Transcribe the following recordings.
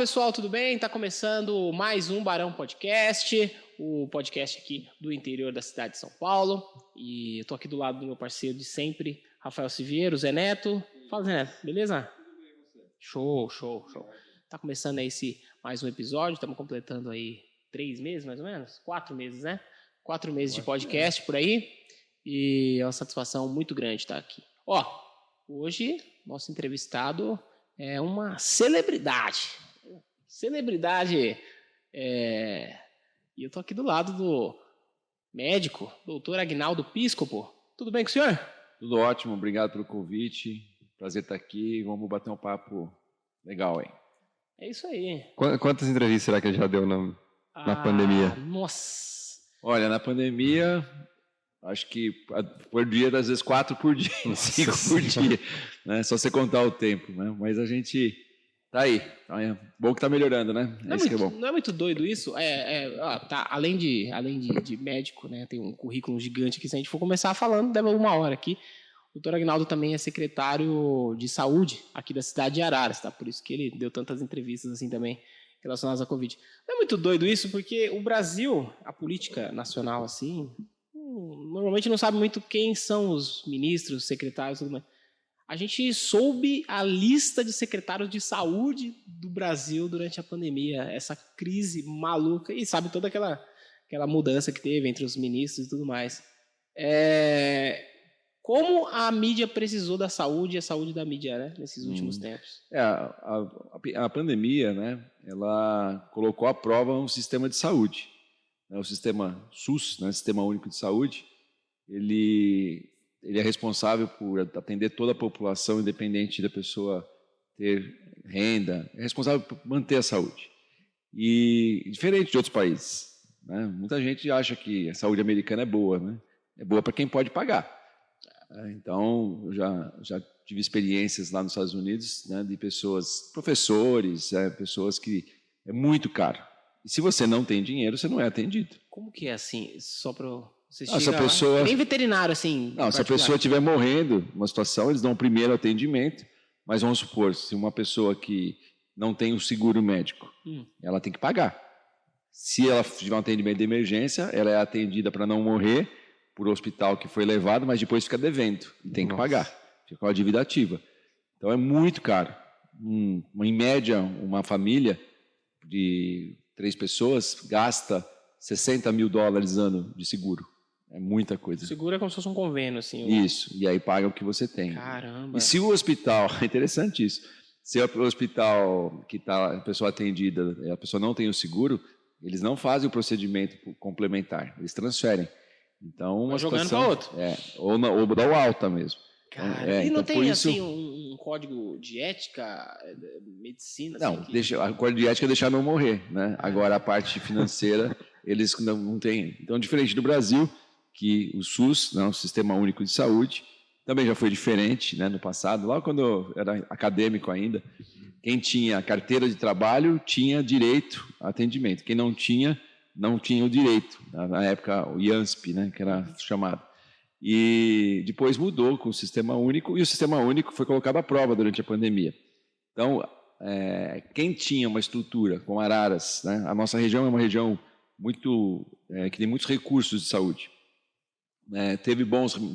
pessoal, tudo bem? Está começando mais um Barão Podcast, o podcast aqui do interior da cidade de São Paulo. E eu estou aqui do lado do meu parceiro de sempre, Rafael Siviero, Zé Neto. Fala, Zé Neto, beleza? Show. Tá começando aí mais um episódio, estamos completando aí 3 meses, mais ou menos? 4 meses, né? 4 meses de podcast por aí. E é uma satisfação muito grande estar aqui. Hoje, nosso entrevistado é uma celebridade. E eu tô aqui do lado do médico, doutor Agnaldo Piscopo. Tudo bem com o senhor? Tudo ótimo, obrigado pelo convite. Prazer estar aqui. Vamos bater um papo legal aí. É isso aí. Quantas entrevistas será que ele já deu na pandemia? Nossa. Olha, na pandemia, acho que por dia, às vezes 4 por dia, 5 por dia, né? Só você contar o tempo, né? Mas a gente tá aí. É bom que tá melhorando, né? Não é muito doido isso? Tá, além de médico, né? Tem um currículo gigante aqui. Se a gente for começar falando, deve 1 hora aqui. O doutor Agnaldo também é secretário de saúde aqui da cidade de Araras, tá? Por isso que ele deu tantas entrevistas assim também relacionadas à Covid. Não é muito doido isso, porque o Brasil, a política nacional assim, normalmente não sabe muito quem são os ministros, secretários e tudo mais. A gente soube a lista de secretários de saúde do Brasil durante a pandemia, essa crise maluca, e sabe toda aquela mudança que teve entre os ministros e tudo mais. Como a mídia precisou da saúde e a saúde da mídia, né, nesses últimos tempos? A pandemia, né, ela colocou à prova um sistema de saúde. O sistema SUS, né, Sistema Único de Saúde, ele é responsável por atender toda a população, independente da pessoa ter renda, é responsável por manter a saúde. E diferente de outros países, né, muita gente acha que a saúde americana é boa, né? É boa para quem pode pagar. Então, eu já tive experiências lá nos Estados Unidos, né, de pessoas, professores, pessoas que é muito caro. E se você não tem dinheiro, você não é atendido. Como que é assim? Só para você nem veterinário assim. Não, se a pessoa estiver morrendo, uma situação, eles dão o primeiro atendimento. Mas vamos supor, se uma pessoa que não tem o seguro médico, ela tem que pagar. Se ela tiver um atendimento de emergência, ela é atendida para não morrer por hospital que foi levado, mas depois fica devendo e tem que pagar. Fica com a dívida ativa. Então é muito caro. Em média, uma família de 3 pessoas gasta $60 mil ano de seguro. É muita coisa. Seguro é como se fosse um convênio, assim. Isso, e aí paga o que você tem. Caramba. E se o hospital, é interessante isso, se o hospital que está a pessoa atendida, a pessoa não tem o seguro, eles não fazem o procedimento complementar, eles transferem. Então, uma jogando situação, para outro. Ou dá o alta mesmo. Cara, e não tem assim um código de ética, medicina? Não, a código de ética é deixar não morrer, né? Agora a parte financeira eles não têm. Então, diferente do Brasil, que o SUS, né, o Sistema Único de Saúde, também já foi diferente, né, no passado. Lá quando eu era acadêmico ainda, quem tinha carteira de trabalho tinha direito a atendimento. Quem não tinha o direito. Na época, o IANSP, né, que era chamado. E depois mudou com o Sistema Único, e o Sistema Único foi colocado à prova durante a pandemia. Então, quem tinha uma estrutura como Araras, né, a nossa região é uma região que tem muitos recursos de saúde, teve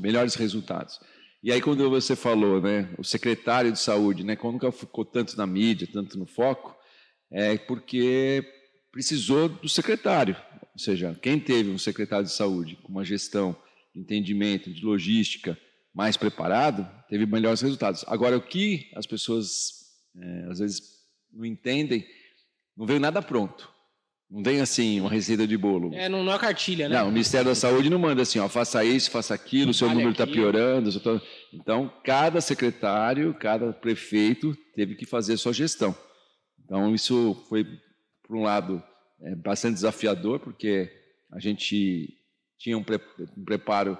melhores resultados. E aí, quando você falou, né, o secretário de saúde, né, quando nunca ficou tanto na mídia, tanto no foco, é porque precisou do secretário. Ou seja, quem teve um secretário de saúde com uma gestão, de entendimento, de logística mais preparado, teve melhores resultados. Agora, o que as pessoas às vezes não entendem, não veio nada pronto. Não tem assim uma receita de bolo. Não é cartilha, né? Não, o Ministério da Saúde não manda assim, faça isso, faça aquilo, o seu número está piorando. Então, cada secretário, cada prefeito teve que fazer a sua gestão. Então, isso foi, por um lado, bastante desafiador, porque a gente tinha um preparo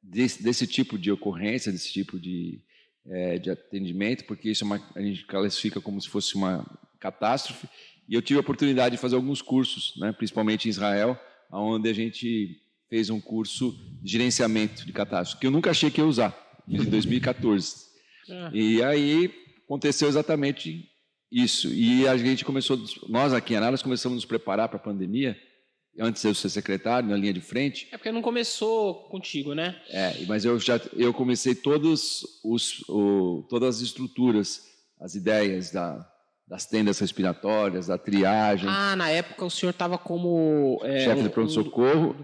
desse tipo de ocorrência, desse tipo de atendimento, porque isso a gente classifica como se fosse uma catástrofe. E eu tive a oportunidade de fazer alguns cursos, né, principalmente em Israel, onde a gente fez um curso de gerenciamento de catástrofe, que eu nunca achei que ia usar, fiz em 2014. E aí aconteceu exatamente Isso, e a gente nós aqui em Araras começamos a nos preparar para a pandemia, antes de eu ser secretário, na linha de frente. É porque não começou contigo, né? Mas eu comecei todas as estruturas, as ideias das tendas respiratórias, da triagem. Na época o senhor estava como... chefe de pronto-socorro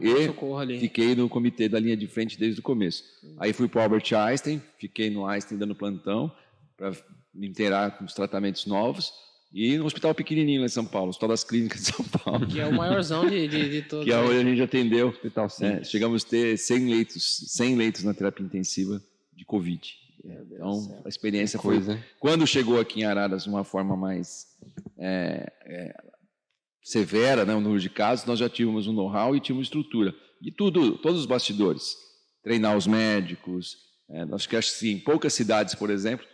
ali. Fiquei no comitê da linha de frente desde o começo. Aí fui para o Albert Einstein, fiquei no Einstein dando plantão para me inteirar com os tratamentos novos. E no hospital pequenininho lá em São Paulo, Hospital das Clínicas de São Paulo. Que é o maiorzão de todos. Que é onde a gente atendeu. Hospital chegamos a ter 100 leitos na terapia intensiva de Covid. Então, a experiência foi... Quando chegou aqui em Araras, uma forma mais severa, né, o número de casos, nós já tínhamos um know-how e tínhamos estrutura. E todos os bastidores. Treinar os médicos. Nós que assim, em poucas cidades, por exemplo,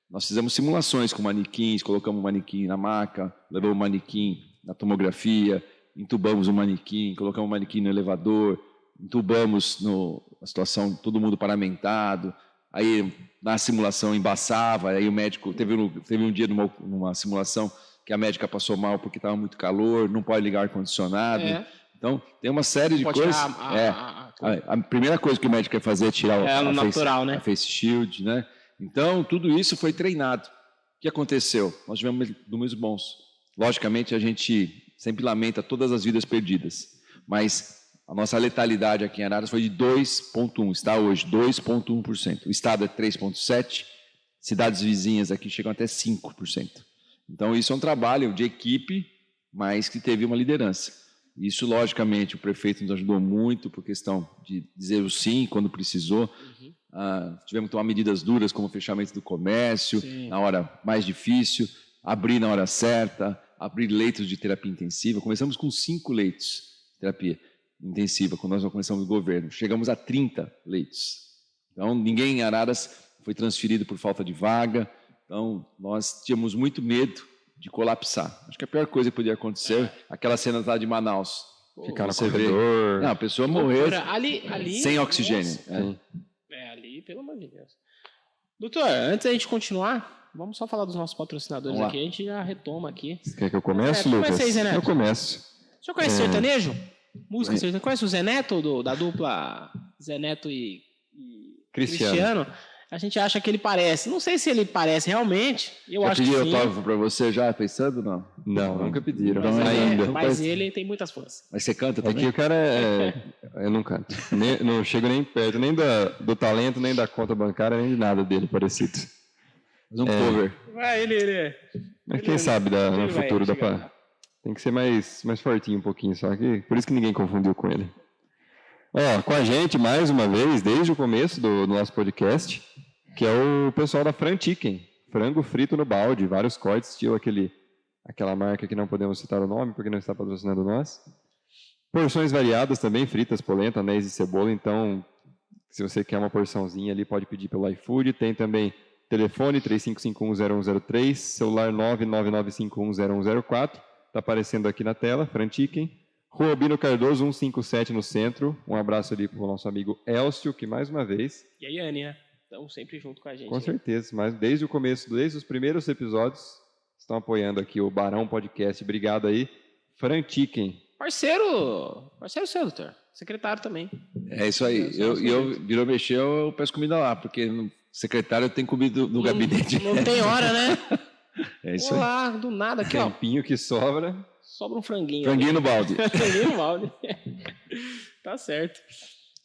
nós fizemos simulações com manequins, colocamos o manequim na maca, levamos o manequim na tomografia, entubamos o manequim, colocamos o manequim no elevador, entubamos na situação, todo mundo paramentado, aí na simulação embaçava, aí o médico, teve um dia numa simulação que a médica passou mal porque estava muito calor, não pode ligar ar-condicionado. Então, tem uma série de coisas. A primeira coisa que o médico quer fazer é tirar a face shield, né? Então, tudo isso foi treinado. O que aconteceu? Nós tivemos números bons. Logicamente, a gente sempre lamenta todas as vidas perdidas, mas a nossa letalidade aqui em Araras foi de 2,1%, está hoje 2,1%. O estado é 3,7%, cidades vizinhas aqui chegam até 5%. Então, isso é um trabalho de equipe, mas que teve uma liderança. Isso, logicamente, o prefeito nos ajudou muito por questão de dizer o sim quando precisou. Tivemos que tomar medidas duras, como o fechamento do comércio, na hora mais difícil, abrir na hora certa, abrir leitos de terapia intensiva. Começamos com 5 leitos de terapia intensiva, quando nós começamos o governo. Chegamos a 30 leitos. Então, ninguém em Araras foi transferido por falta de vaga. Então, nós tínhamos muito medo de colapsar. Acho que a pior coisa que podia acontecer, aquela cena lá de Manaus. Ficar no corredor. A pessoa morrer ali, sem oxigênio. Ali, pelo amor de Deus. Doutor, antes da gente continuar, vamos só falar dos nossos patrocinadores aqui. A gente já retoma aqui. Você quer que eu comece, Lucas? Comece aí, Zé Neto. Eu começo. O senhor conhece sertanejo? Música sertaneja. Conhece o Zé Neto, da dupla Zé Neto e Cristiano? A gente acha que ele parece. Não sei se ele parece realmente. Eu acho que sim. Pediram autógrafo para você já, pensando não? Não, nunca pediram. Mas ele tem muitas fãs. Mas você canta também? É que o cara eu não canto. Não chego nem perto, nem do talento, nem da conta bancária, nem de nada dele parecido. Mas um cover. Mas quem sabe no futuro dá pra... Tem que ser mais fortinho um pouquinho, só que por isso que ninguém confundiu com ele. Com a gente, mais uma vez, desde o começo do nosso podcast, que é o pessoal da Fran Chicken, frango frito no balde, vários cortes, estilo aquela marca que não podemos citar o nome, porque não está patrocinando nós. Porções variadas também, fritas, polenta, anéis e cebola, então, se você quer uma porçãozinha ali, pode pedir pelo iFood. Tem também telefone 35510103, celular 999510104, está aparecendo aqui na tela, Fran Chicken. Rua Albino Cardoso, 157 no centro. Um abraço ali para o nosso amigo Elcio, que mais uma vez... E a Yane, né? Estão sempre junto com a gente. Com certeza, mas desde o começo, desde os primeiros episódios, estão apoiando aqui o Barão Podcast. Obrigado aí. Fran Chicken. Parceiro seu, doutor. Secretário também. É isso aí. Eu virou mexer, eu peço comida lá, porque no secretário tem comida no gabinete. Não tem hora, né? É isso aí. Do nada aqui, ó. Tempinho que sobra. Sobra um franguinho. Franguinho no balde. Franguinho no balde. Tá certo.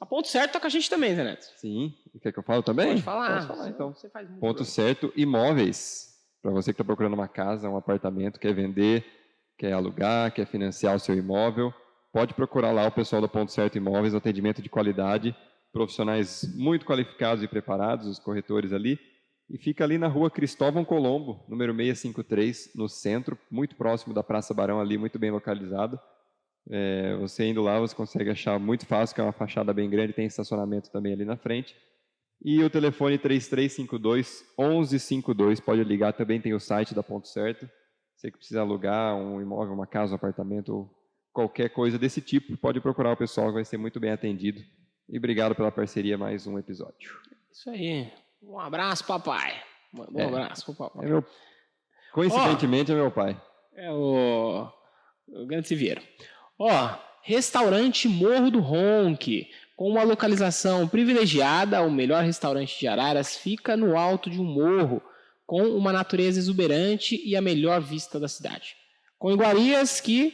A Ponto Certo tá com a gente também, Zé Neto. Sim. Quer que eu fale também? Pode falar. Posso falar, então. Você faz muito Ponto Certo Imóveis. Para você que está procurando uma casa, um apartamento, quer vender, quer alugar, quer financiar o seu imóvel, pode procurar lá o pessoal do Ponto Certo Imóveis, atendimento de qualidade, profissionais muito qualificados e preparados, os corretores ali. E fica ali na rua Cristóvão Colombo, número 653, no centro, muito próximo da Praça Barão, ali, muito bem localizado. Você indo lá, você consegue achar muito fácil, que é uma fachada bem grande, tem estacionamento também ali na frente. E o telefone 3352-1152, pode ligar, também tem o site da Ponto Certo. Você que precisa alugar um imóvel, uma casa, um apartamento, ou qualquer coisa desse tipo, pode procurar o pessoal, que vai ser muito bem atendido. E obrigado pela parceria, mais um episódio. Isso aí. Um abraço, papai. Um abraço pro papai. Coincidentemente é meu pai. É o Grande Siviero. Restaurante Morro do Ronque, com uma localização privilegiada, o melhor restaurante de Araras fica no alto de um morro, com uma natureza exuberante e a melhor vista da cidade. Com iguarias que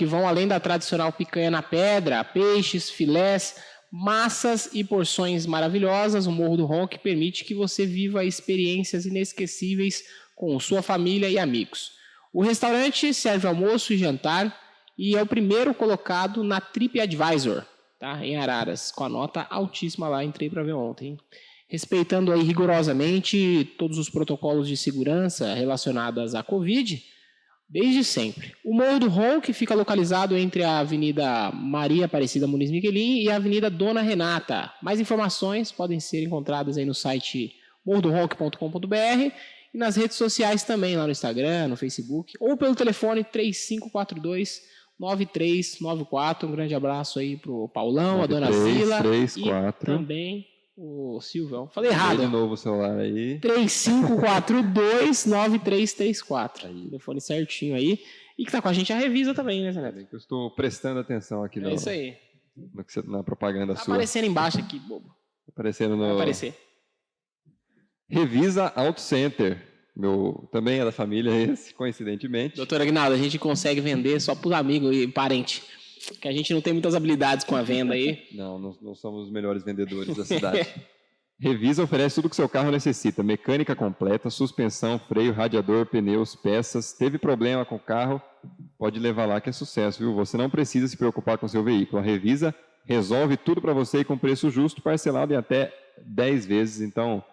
vão além da tradicional picanha na pedra, peixes, filés, massas e porções maravilhosas, o Morro do Ronque permite que você viva experiências inesquecíveis com sua família e amigos. O restaurante serve almoço e jantar e é o primeiro colocado na TripAdvisor, tá? Em Araras, com a nota altíssima lá, entrei para ver ontem. Respeitando aí rigorosamente todos os protocolos de segurança relacionados à Covid, desde sempre. O Morro do Ronque fica localizado entre a Avenida Maria Aparecida Muniz Miguelin e a Avenida Dona Renata. Mais informações podem ser encontradas aí no site morrodoronque.com.br e nas redes sociais também, lá no Instagram, no Facebook, ou pelo telefone 3542-9394. Um grande abraço aí pro Paulão, a Dona Zila e também o Silvão. Falei errado. De novo o celular aí. 3542-9334. Telefone certinho aí. E que tá com a gente a Revisa também, né, Zé Neto? Eu estou prestando atenção aqui isso aí. Na propaganda tá sua. Aparecendo embaixo aqui, bobo. Aparecendo no... Vai aparecer. Revisa Auto Center. Também é da família esse, coincidentemente. Doutor Aguinaldo, a gente consegue vender só por amigo e parente. Que a gente não tem muitas habilidades com a venda aí. Não somos os melhores vendedores da cidade. Revisa oferece tudo que seu carro necessita. Mecânica completa, suspensão, freio, radiador, pneus, peças. Teve problema com o carro? Pode levar lá que é sucesso, viu? Você não precisa se preocupar com seu veículo. A Revisa resolve tudo para você e com preço justo, parcelado em até 10 vezes. Então,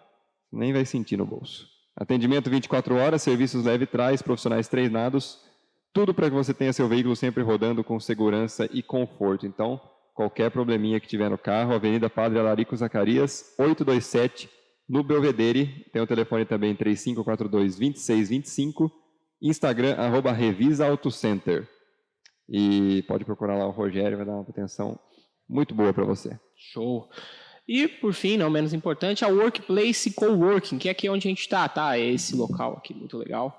nem vai sentir no bolso. Atendimento 24 horas, serviços leve trás, profissionais treinados, tudo para que você tenha seu veículo sempre rodando com segurança e conforto. Então, qualquer probleminha que tiver no carro, Avenida Padre Alarico Zacarias, 827, no Belvedere. Tem o telefone também 3542-2625, Instagram, @Revisa Auto Center. E pode procurar lá o Rogério, vai dar uma atenção muito boa para você. Show! E, por fim, não menos importante, a Workplace Coworking, que é aqui onde a gente está, tá? É esse local aqui, muito legal,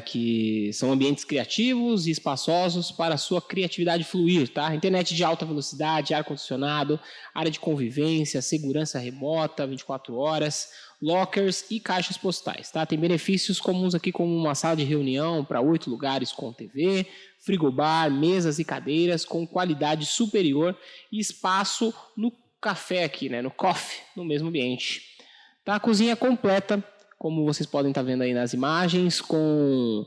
que são ambientes criativos e espaçosos para a sua criatividade fluir, tá? Internet de alta velocidade, ar-condicionado, área de convivência, segurança remota, 24 horas, lockers e caixas postais, tá? Tem benefícios comuns aqui, como uma sala de reunião para 8 lugares com TV, frigobar, mesas e cadeiras com qualidade superior e espaço no café aqui, né, no coffee, no mesmo ambiente. Tá? A cozinha completa, como vocês podem estar vendo aí nas imagens, com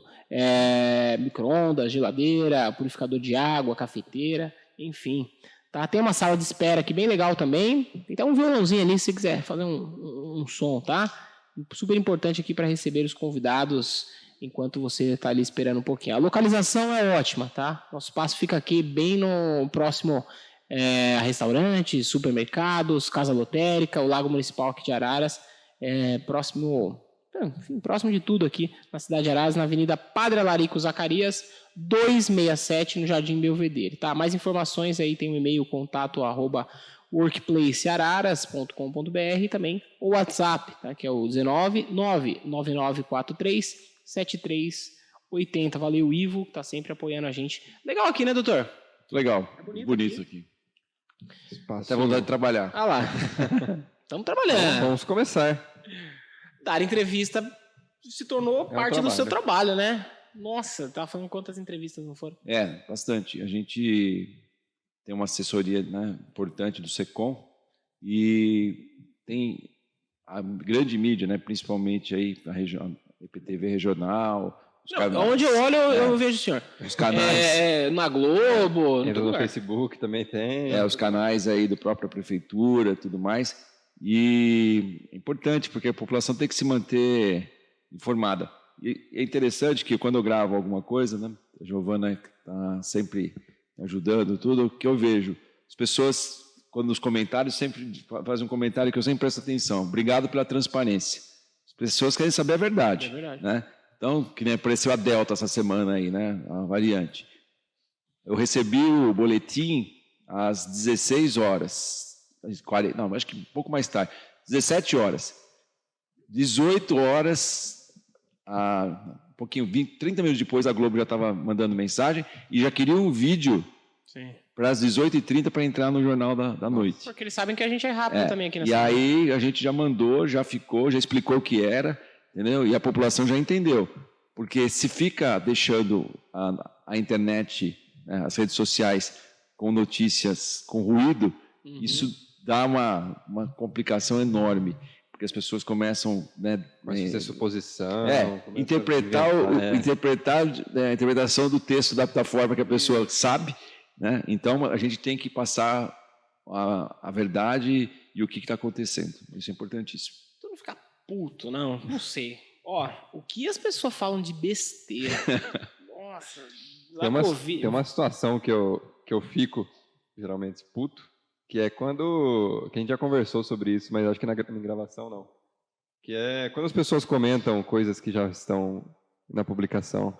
micro-ondas, geladeira, purificador de água, cafeteira, enfim. Tá? Tem uma sala de espera aqui bem legal também. Tem até um violãozinho ali, se você quiser fazer um som, tá? Super importante aqui para receber os convidados enquanto você está ali esperando um pouquinho. A localização é ótima, tá? Nosso espaço fica aqui bem no próximo... restaurantes, supermercados, casa lotérica, o Lago Municipal aqui de Araras, próximo de tudo aqui na cidade de Araras, na Avenida Padre Alarico Zacarias, 267, no Jardim Belvedere, tá? Mais informações aí, tem um e-mail, contato @workplaceararas.com.br, também o WhatsApp, tá? Que é o 19999437380. Valeu, Ivo, que tá sempre apoiando a gente. Legal aqui, né, doutor? Legal, bonito aqui. Até vontade de trabalhar. Ah lá. Estamos trabalhando. Vamos começar. Dar entrevista se tornou parte do seu trabalho, né? Nossa, estava falando quantas entrevistas não foram? Bastante. A gente tem uma assessoria, né, importante do SECOM e tem a grande mídia, né, principalmente aí a IPTV regional. Onde eu olho, eu vejo o senhor. Os canais. Na Globo. No Facebook também tem. Os canais aí da própria prefeitura, tudo mais. E é importante, porque a população tem que se manter informada. E é interessante que quando eu gravo alguma coisa, né, a Giovana está sempre ajudando, tudo, o que eu vejo. As pessoas, quando nos comentários, sempre fazem um comentário que eu sempre presto atenção. Obrigado pela transparência. As pessoas querem saber a verdade. É verdade. Né? Então, que nem apareceu a Delta essa semana aí, né? A variante. Eu recebi o boletim às 16 horas. Não, acho que um pouco mais tarde. 17 horas. 18 horas, um pouquinho, 30 minutos depois, a Globo já estava mandando mensagem e já queria um vídeo para as 18h30 para entrar no Jornal da Noite. Porque eles sabem que a gente é rápido também aqui nessa. E aí a gente já mandou, já ficou, já explicou o que era, entendeu? E a população já entendeu. Porque se fica deixando a internet, né, as redes sociais com notícias com ruído, isso dá uma complicação enorme. Porque as pessoas começam, né, fazer suposição, interpretar a interpretação do texto da forma que a pessoa sabe, né? Então a gente tem que passar a verdade e o que está acontecendo. Isso é importantíssimo. Tu não ficar puto, não sei. Ó, o que as pessoas falam de besteira? Nossa, tem uma situação que eu fico geralmente puto, que é quando, que a gente já conversou sobre isso, mas acho que na gravação não, que é quando as pessoas comentam coisas que já estão na publicação.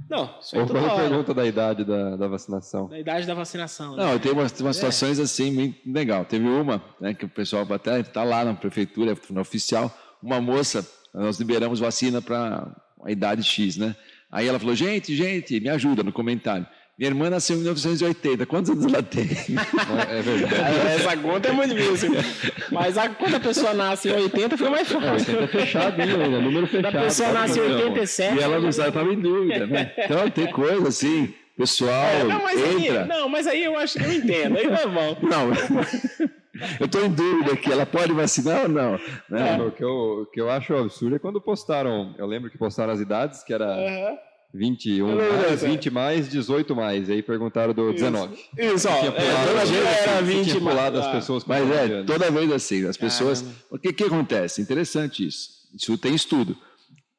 Não, isso aí ou quando pergunta da idade da vacinação. Da idade da vacinação. Né? Não, tem umas situações assim, muito legal. Teve uma, né, que o pessoal até está lá na prefeitura, na oficial, uma moça, nós liberamos vacina para a idade X, né? Aí ela falou, gente, me ajuda no comentário. Minha irmã nasceu em 1980, quantos anos ela tem? É verdade. Essa conta é muito difícil. Mas quando a pessoa nasce em 80, fica mais fácil. 80 é fechadinho ainda, número fechado. A pessoa nasce em 87. E ela não sabe, estava em dúvida, né? Então tem coisa assim, pessoal entra... Mas aí eu acho que eu entendo, aí vai bom. Não, eu estou em dúvida aqui, ela pode vacinar ou não? Né? O que eu acho absurdo é quando postaram, eu lembro que postaram as idades, que era 21 mais, 20 mais, 18 mais, aí perguntaram do 19. Isso, toda vez era 20 mais. Das pessoas com mas toda vez assim, as pessoas... O que acontece? Interessante isso. Isso tem estudo.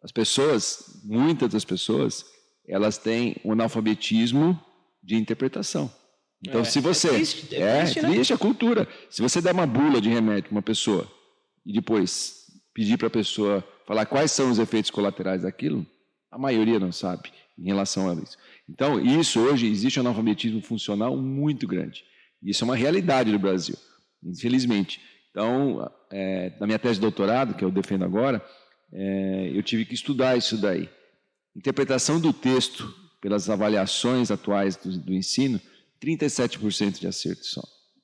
As pessoas, muitas das pessoas, elas têm um analfabetismo de interpretação. Então, se você... É triste a cultura. Se você der uma bula de remédio para uma pessoa e depois pedir para a pessoa falar quais são os efeitos colaterais daquilo, a maioria não sabe em relação a isso. Então, isso hoje, existe um analfabetismo funcional muito grande. Isso é uma realidade do Brasil, infelizmente. Então, na minha tese de doutorado, que eu defendo agora, eu tive que estudar isso daí. Interpretação do texto pelas avaliações atuais do ensino, 37% de acerto só.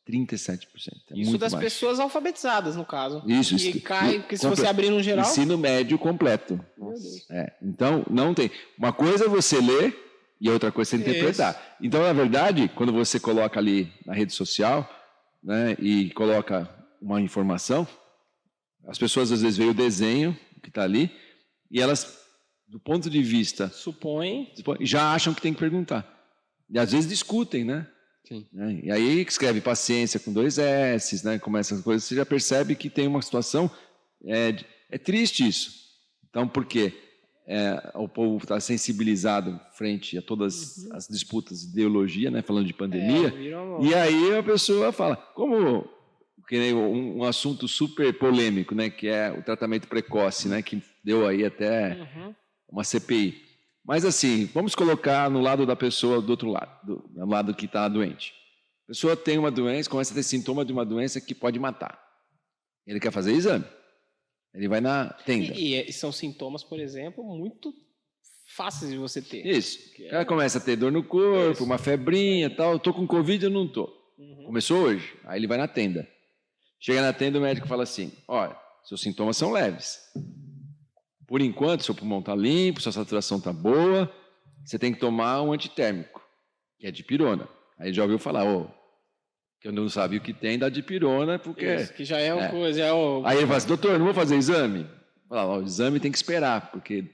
37%. Isso muito das mais. Pessoas alfabetizadas, no caso. Isso. E cai, porque se você abrir no geral... Ensino médio completo. Então, não tem... Uma coisa é você ler e outra coisa é você interpretar. Isso. Então, na verdade, quando você coloca ali na rede social, né, e coloca uma informação, as pessoas às vezes veem o desenho que está ali e elas, do ponto de vista... Supõem. Já acham que tem que perguntar. E às vezes discutem, né? Sim. E aí escreve paciência com 2 S, né? Começa essas coisas, você já percebe que tem uma situação, é triste isso. Então, por quê? O povo está sensibilizado frente a todas as disputas de ideologia, né? Falando de pandemia, e aí a pessoa fala, como que um assunto super polêmico, né? Que é o tratamento precoce, né? Que deu aí até uma CPI. Mas assim, vamos colocar no lado da pessoa do outro lado, no lado que está doente. A pessoa tem uma doença, começa a ter sintoma de uma doença que pode matar. Ele quer fazer exame. Ele vai na tenda. E são sintomas, por exemplo, muito fáceis de você ter. Isso. O cara começa a ter dor no corpo, uma febrinha e tal. Estou com Covid, eu não estou. Começou hoje. Aí ele vai na tenda. Chega na tenda, o médico fala assim, olha, seus sintomas são leves. Por enquanto, seu pulmão está limpo, sua saturação está boa, você tem que tomar um antitérmico, que é dipirona. Aí já ouviu falar, que eu não sabia o que tem da dipirona, porque... Isso, que já é uma coisa, Aí ele fala assim, doutor, não vou fazer exame? Fala, o exame tem que esperar, porque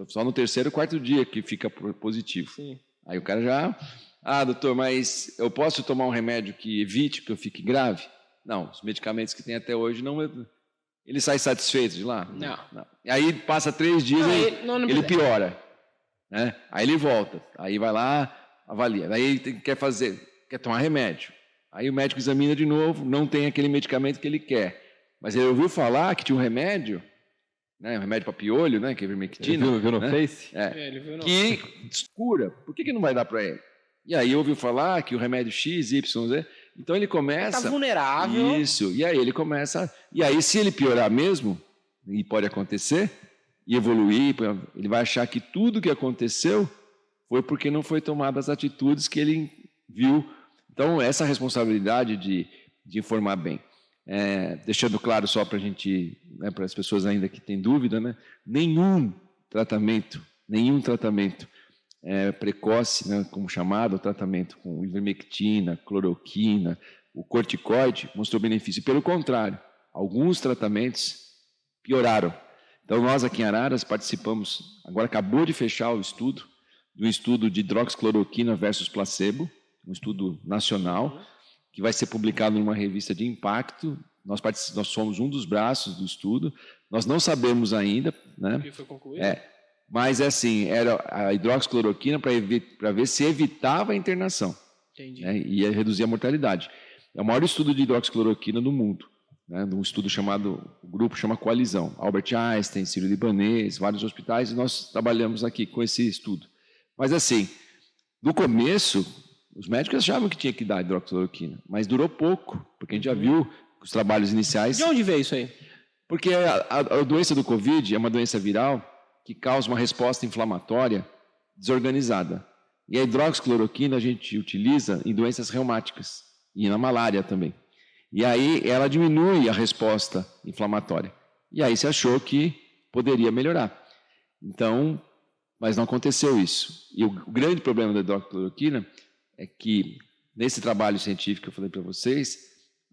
só no 3º ou 4º dia que fica positivo. Sim. Aí o cara já, doutor, mas eu posso tomar um remédio que evite que eu fique grave? Não, os medicamentos que tem até hoje não... Ele sai satisfeito de lá? Não. E aí passa 3 dias e ele piora. Né? Aí ele volta. Aí vai lá, avalia. Aí ele quer tomar remédio. Aí o médico examina de novo, não tem aquele medicamento que ele quer. Mas ele ouviu falar que tinha um remédio, né? Um remédio para piolho, né? Que é ivermectina. Ele viu no Face? Ele viu no... Que cura. Por que não vai dar para ele? E aí ouviu falar que o remédio X, Y, Z... Então ele começa... Está vulnerável. Isso. E aí ele começa... E aí se ele piorar mesmo, e pode acontecer, e evoluir, ele vai achar que tudo que aconteceu foi porque não foi tomadas as atitudes que ele viu. Então, essa responsabilidade de informar bem. Deixando claro só para a gente, né, para as pessoas ainda que têm dúvida, né, nenhum tratamento precoce, né, como chamado, o tratamento com ivermectina, cloroquina, o corticoide, mostrou benefício. Pelo contrário, alguns tratamentos pioraram. Então, nós aqui em Araras participamos, agora acabou de fechar o estudo, do estudo de hidroxicloroquina versus placebo, um estudo nacional, que vai ser publicado numa revista de impacto. Nós somos um dos braços do estudo. Nós não sabemos ainda, né? Que foi concluído? Mas assim, era a hidroxicloroquina para ver se evitava a internação. Entendi. Né? E ia reduzir a mortalidade. É o maior estudo de hidroxicloroquina do mundo. Né? Um estudo o grupo chama Coalizão. Albert Einstein, Sírio-Libanês, vários hospitais, e nós trabalhamos aqui com esse estudo. Mas assim, no começo, os médicos achavam que tinha que dar hidroxicloroquina, mas durou pouco, porque a gente já viu os trabalhos iniciais. De onde veio isso aí? Porque a doença do Covid é uma doença viral que causa uma resposta inflamatória desorganizada. E a hidroxicloroquina a gente utiliza em doenças reumáticas e na malária também. E aí ela diminui a resposta inflamatória. E aí se achou que poderia melhorar. Então, mas não aconteceu isso. E o grande problema da hidroxicloroquina é que, nesse trabalho científico que eu falei para vocês,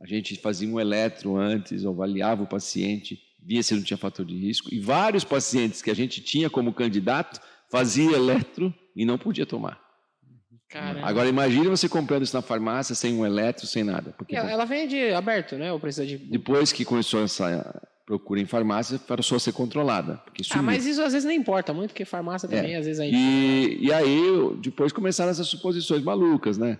a gente fazia um eletro antes, avaliava o paciente, via se não tinha fator de risco, e vários pacientes que a gente tinha como candidato fazia eletro e não podia tomar. Caramba. Agora, imagine você comprando isso na farmácia, sem um eletro, sem nada. Porque, ela vende aberto, né? Ou precisa de... Depois que começou essa procura em farmácia, passou a ser controlada. Porque mas isso às vezes nem importa muito, porque farmácia também, às vezes... E aí, depois começaram essas suposições malucas, né?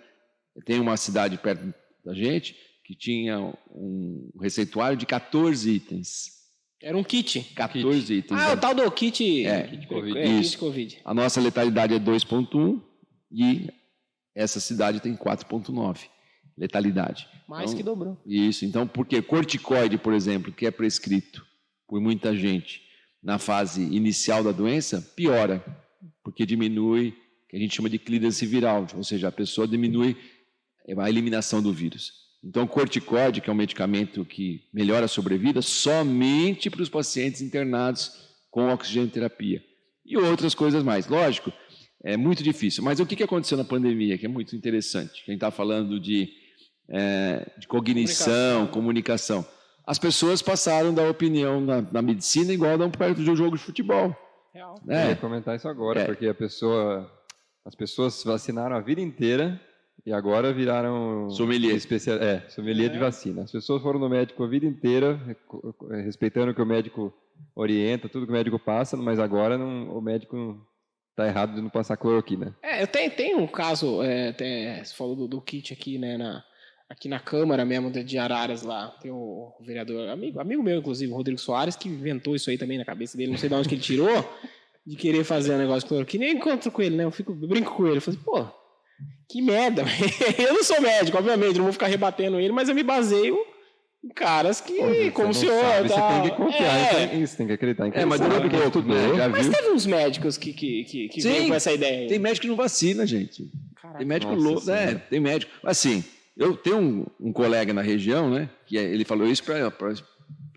Tem uma cidade perto da gente que tinha um receituário de 14 itens. Era um kit. 14 itens. O tal do kit... Kit COVID. Isso. Kit COVID. A nossa letalidade é 2,1 e essa cidade tem 4,9 letalidade. Mais então, que dobrou. Isso. Então, porque corticoide, por exemplo, que é prescrito por muita gente na fase inicial da doença, piora, porque diminui o que a gente chama de clearance viral, ou seja, a pessoa diminui a eliminação do vírus. Então, corticoide, que é um medicamento que melhora a sobrevida, somente para os pacientes internados com oxigenoterapia. E outras coisas mais. Lógico, é muito difícil. Mas o que aconteceu na pandemia, que é muito interessante? Que a gente está falando de cognição, comunicação. As pessoas passaram da opinião na medicina igual a perto de um jogo de futebol. Real. Eu ia comentar isso agora, porque as pessoas se vacinaram a vida inteira e agora viraram... Sommelier. Sommelier de vacina. As pessoas foram no médico a vida inteira, respeitando o que o médico orienta, tudo que o médico passa, mas agora o médico está errado de não passar cloroquina. Eu tenho um caso, você falou do kit aqui, né, aqui na Câmara mesmo de Araras lá, tem o vereador, amigo meu inclusive, o Rodrigo Soares, que inventou isso aí também na cabeça dele, não sei de onde que ele tirou, de querer fazer um negócio de cloroquina. Eu encontro com ele, né, eu brinco com ele, eu falo assim, que merda, eu não sou médico, obviamente, não vou ficar rebatendo ele, mas eu me baseio em caras que, como o senhor... Você tem que confiar nisso, tem que acreditar em quem mas durou pouco, né? Já mas viu? teve uns médicos que veio com essa ideia aí. Tem médico que não vacina, gente. Caraca. Tem médico louco, tem médico. Assim, eu tenho um colega na região, né, que ele falou isso para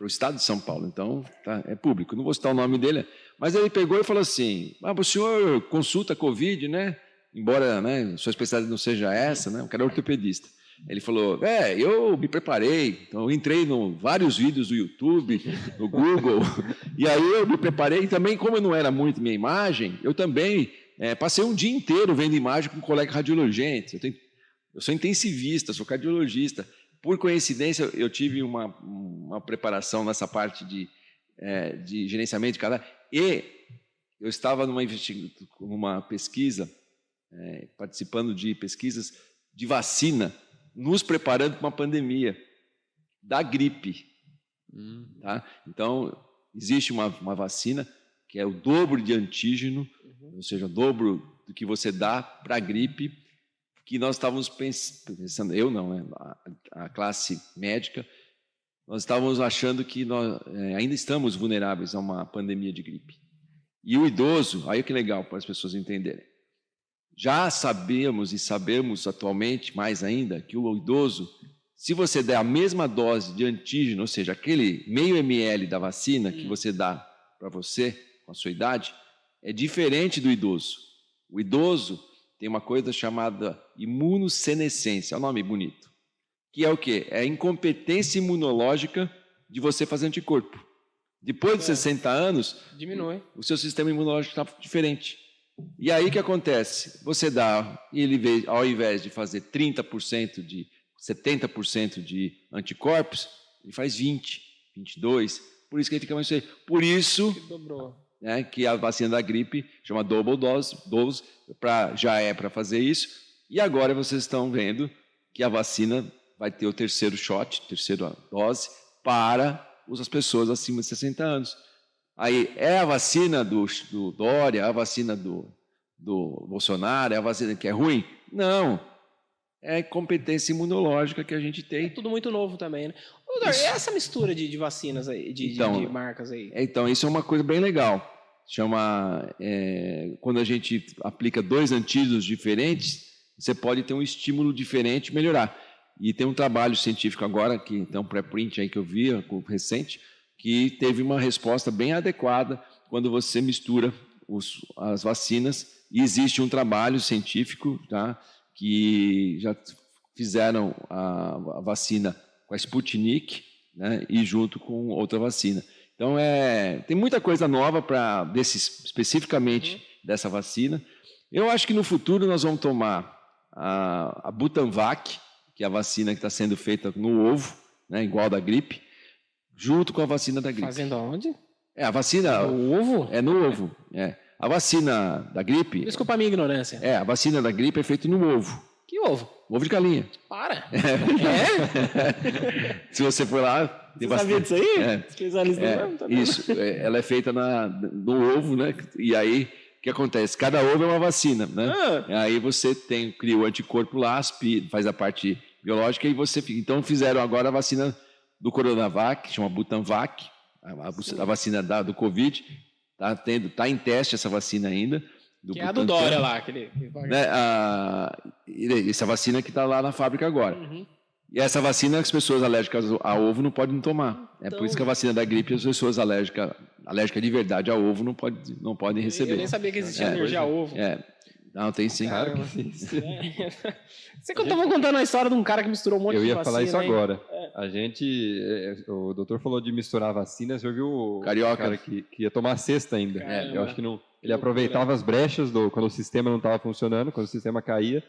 o estado de São Paulo, então é público, não vou citar o nome dele, mas ele pegou e falou assim, o senhor consulta Covid, né? Embora, né, sua especialidade não seja essa, né? O cara é ortopedista. Ele falou, eu me preparei, então eu entrei em vários vídeos do YouTube, no Google, e aí eu me preparei, e também, como eu não era muito minha imagem, eu também passei um dia inteiro vendo imagem com um colega radiologista. Eu sou intensivista, sou cardiologista. Por coincidência, eu tive uma preparação nessa parte de gerenciamento de cadáver, e eu estava numa pesquisa, participando de pesquisas de vacina, nos preparando para uma pandemia da gripe. Tá? Então, existe uma vacina que é o dobro de antígeno, ou seja, o dobro do que você dá para a gripe, que nós estávamos pensando, eu não, né? A classe médica, nós estávamos achando que nós ainda estamos vulneráveis a uma pandemia de gripe. E o idoso, aí que legal para as pessoas entenderem. Já sabemos atualmente, mais ainda, que o idoso, se você der a mesma dose de antígeno, ou seja, aquele meio ml da vacina que você dá para você, com a sua idade, é diferente do idoso. O idoso tem uma coisa chamada imunossenescência, é um nome bonito, que é o quê? É a incompetência imunológica de você fazer anticorpo. Depois de 60 anos, diminui. O seu sistema imunológico está diferente. E aí o que acontece? Você dá, ao invés de fazer 30% de 70% de anticorpos, ele faz 20, 22. Por isso que ele fica mais cheio. Por isso que a vacina da gripe chama double dose já é para fazer isso. E agora vocês estão vendo que a vacina vai ter o terceira dose para as pessoas acima de 60 anos. Aí, é a vacina do Dória, é a vacina do Bolsonaro, é a vacina que é ruim? Não. É competência imunológica que a gente tem. É tudo muito novo também, né? Doutor, e essa mistura de vacinas aí, de marcas aí? Então, isso é uma coisa bem legal. Quando a gente aplica 2 antígenos diferentes, você pode ter um estímulo diferente e melhorar. E tem um trabalho científico agora, que tem um pré-print aí que eu vi, recente, que teve uma resposta bem adequada quando você mistura as vacinas. E existe um trabalho científico, tá, que já fizeram a vacina com a Sputnik, né, e junto com outra vacina. Então, tem muita coisa nova especificamente dessa vacina. Eu acho que no futuro nós vamos tomar a Butanvac, que é a vacina que está sendo feita no ovo, né, igual da gripe, junto com a vacina da gripe. Fazendo aonde? A vacina... No ovo? É no ovo, A vacina da gripe... Desculpa a minha ignorância. A vacina da gripe é feita no ovo. Que ovo? Ovo de galinha. Para! Se você for lá... Você sabia disso aí? Especialista isso, ela é feita no ovo, né? E aí, o que acontece? Cada ovo é uma vacina, né? Aí você cria o anticorpo lá, faz a parte biológica e você... Então, fizeram agora a vacina do Coronavac, que chama Butanvac, a vacina do Covid. Está em teste essa vacina ainda. Que é a do Dória lá. Essa vacina que está lá na fábrica agora. E essa vacina, as pessoas alérgicas a ovo não podem tomar. Então, por isso que a vacina da gripe, as pessoas alérgicas de verdade a ovo não podem receber. Eu nem sabia que existia alergia a ovo. Não, tem sim. Claro que existe. Você estava contando a história de um cara que misturou um monte de vacina. Eu ia falar isso agora. O doutor falou de misturar vacinas, eu vi o cara que ia tomar a sexta ainda. Eu acho que não. Ele aproveitava as brechas quando o sistema não estava funcionando, quando o sistema caía,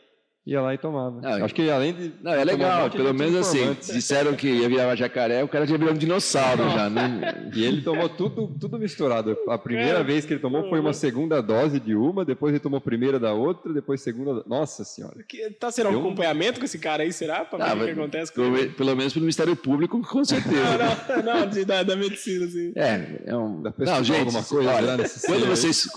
ia lá e tomava. Acho que além de... Não, é legal, pelo menos assim, disseram que ia virar jacaré, o cara já virou um dinossauro já, né? E ele tomou tudo misturado. A primeira vez que ele tomou foi uma segunda dose de uma, depois ele tomou a primeira da outra, depois segunda... Nossa Senhora. Tá sendo um acompanhamento com esse cara aí, será? Pra ver o que acontece com ele? Pelo menos pelo Ministério Público, com certeza. Da medicina, assim. Não, gente, alguma coisa, olha, quando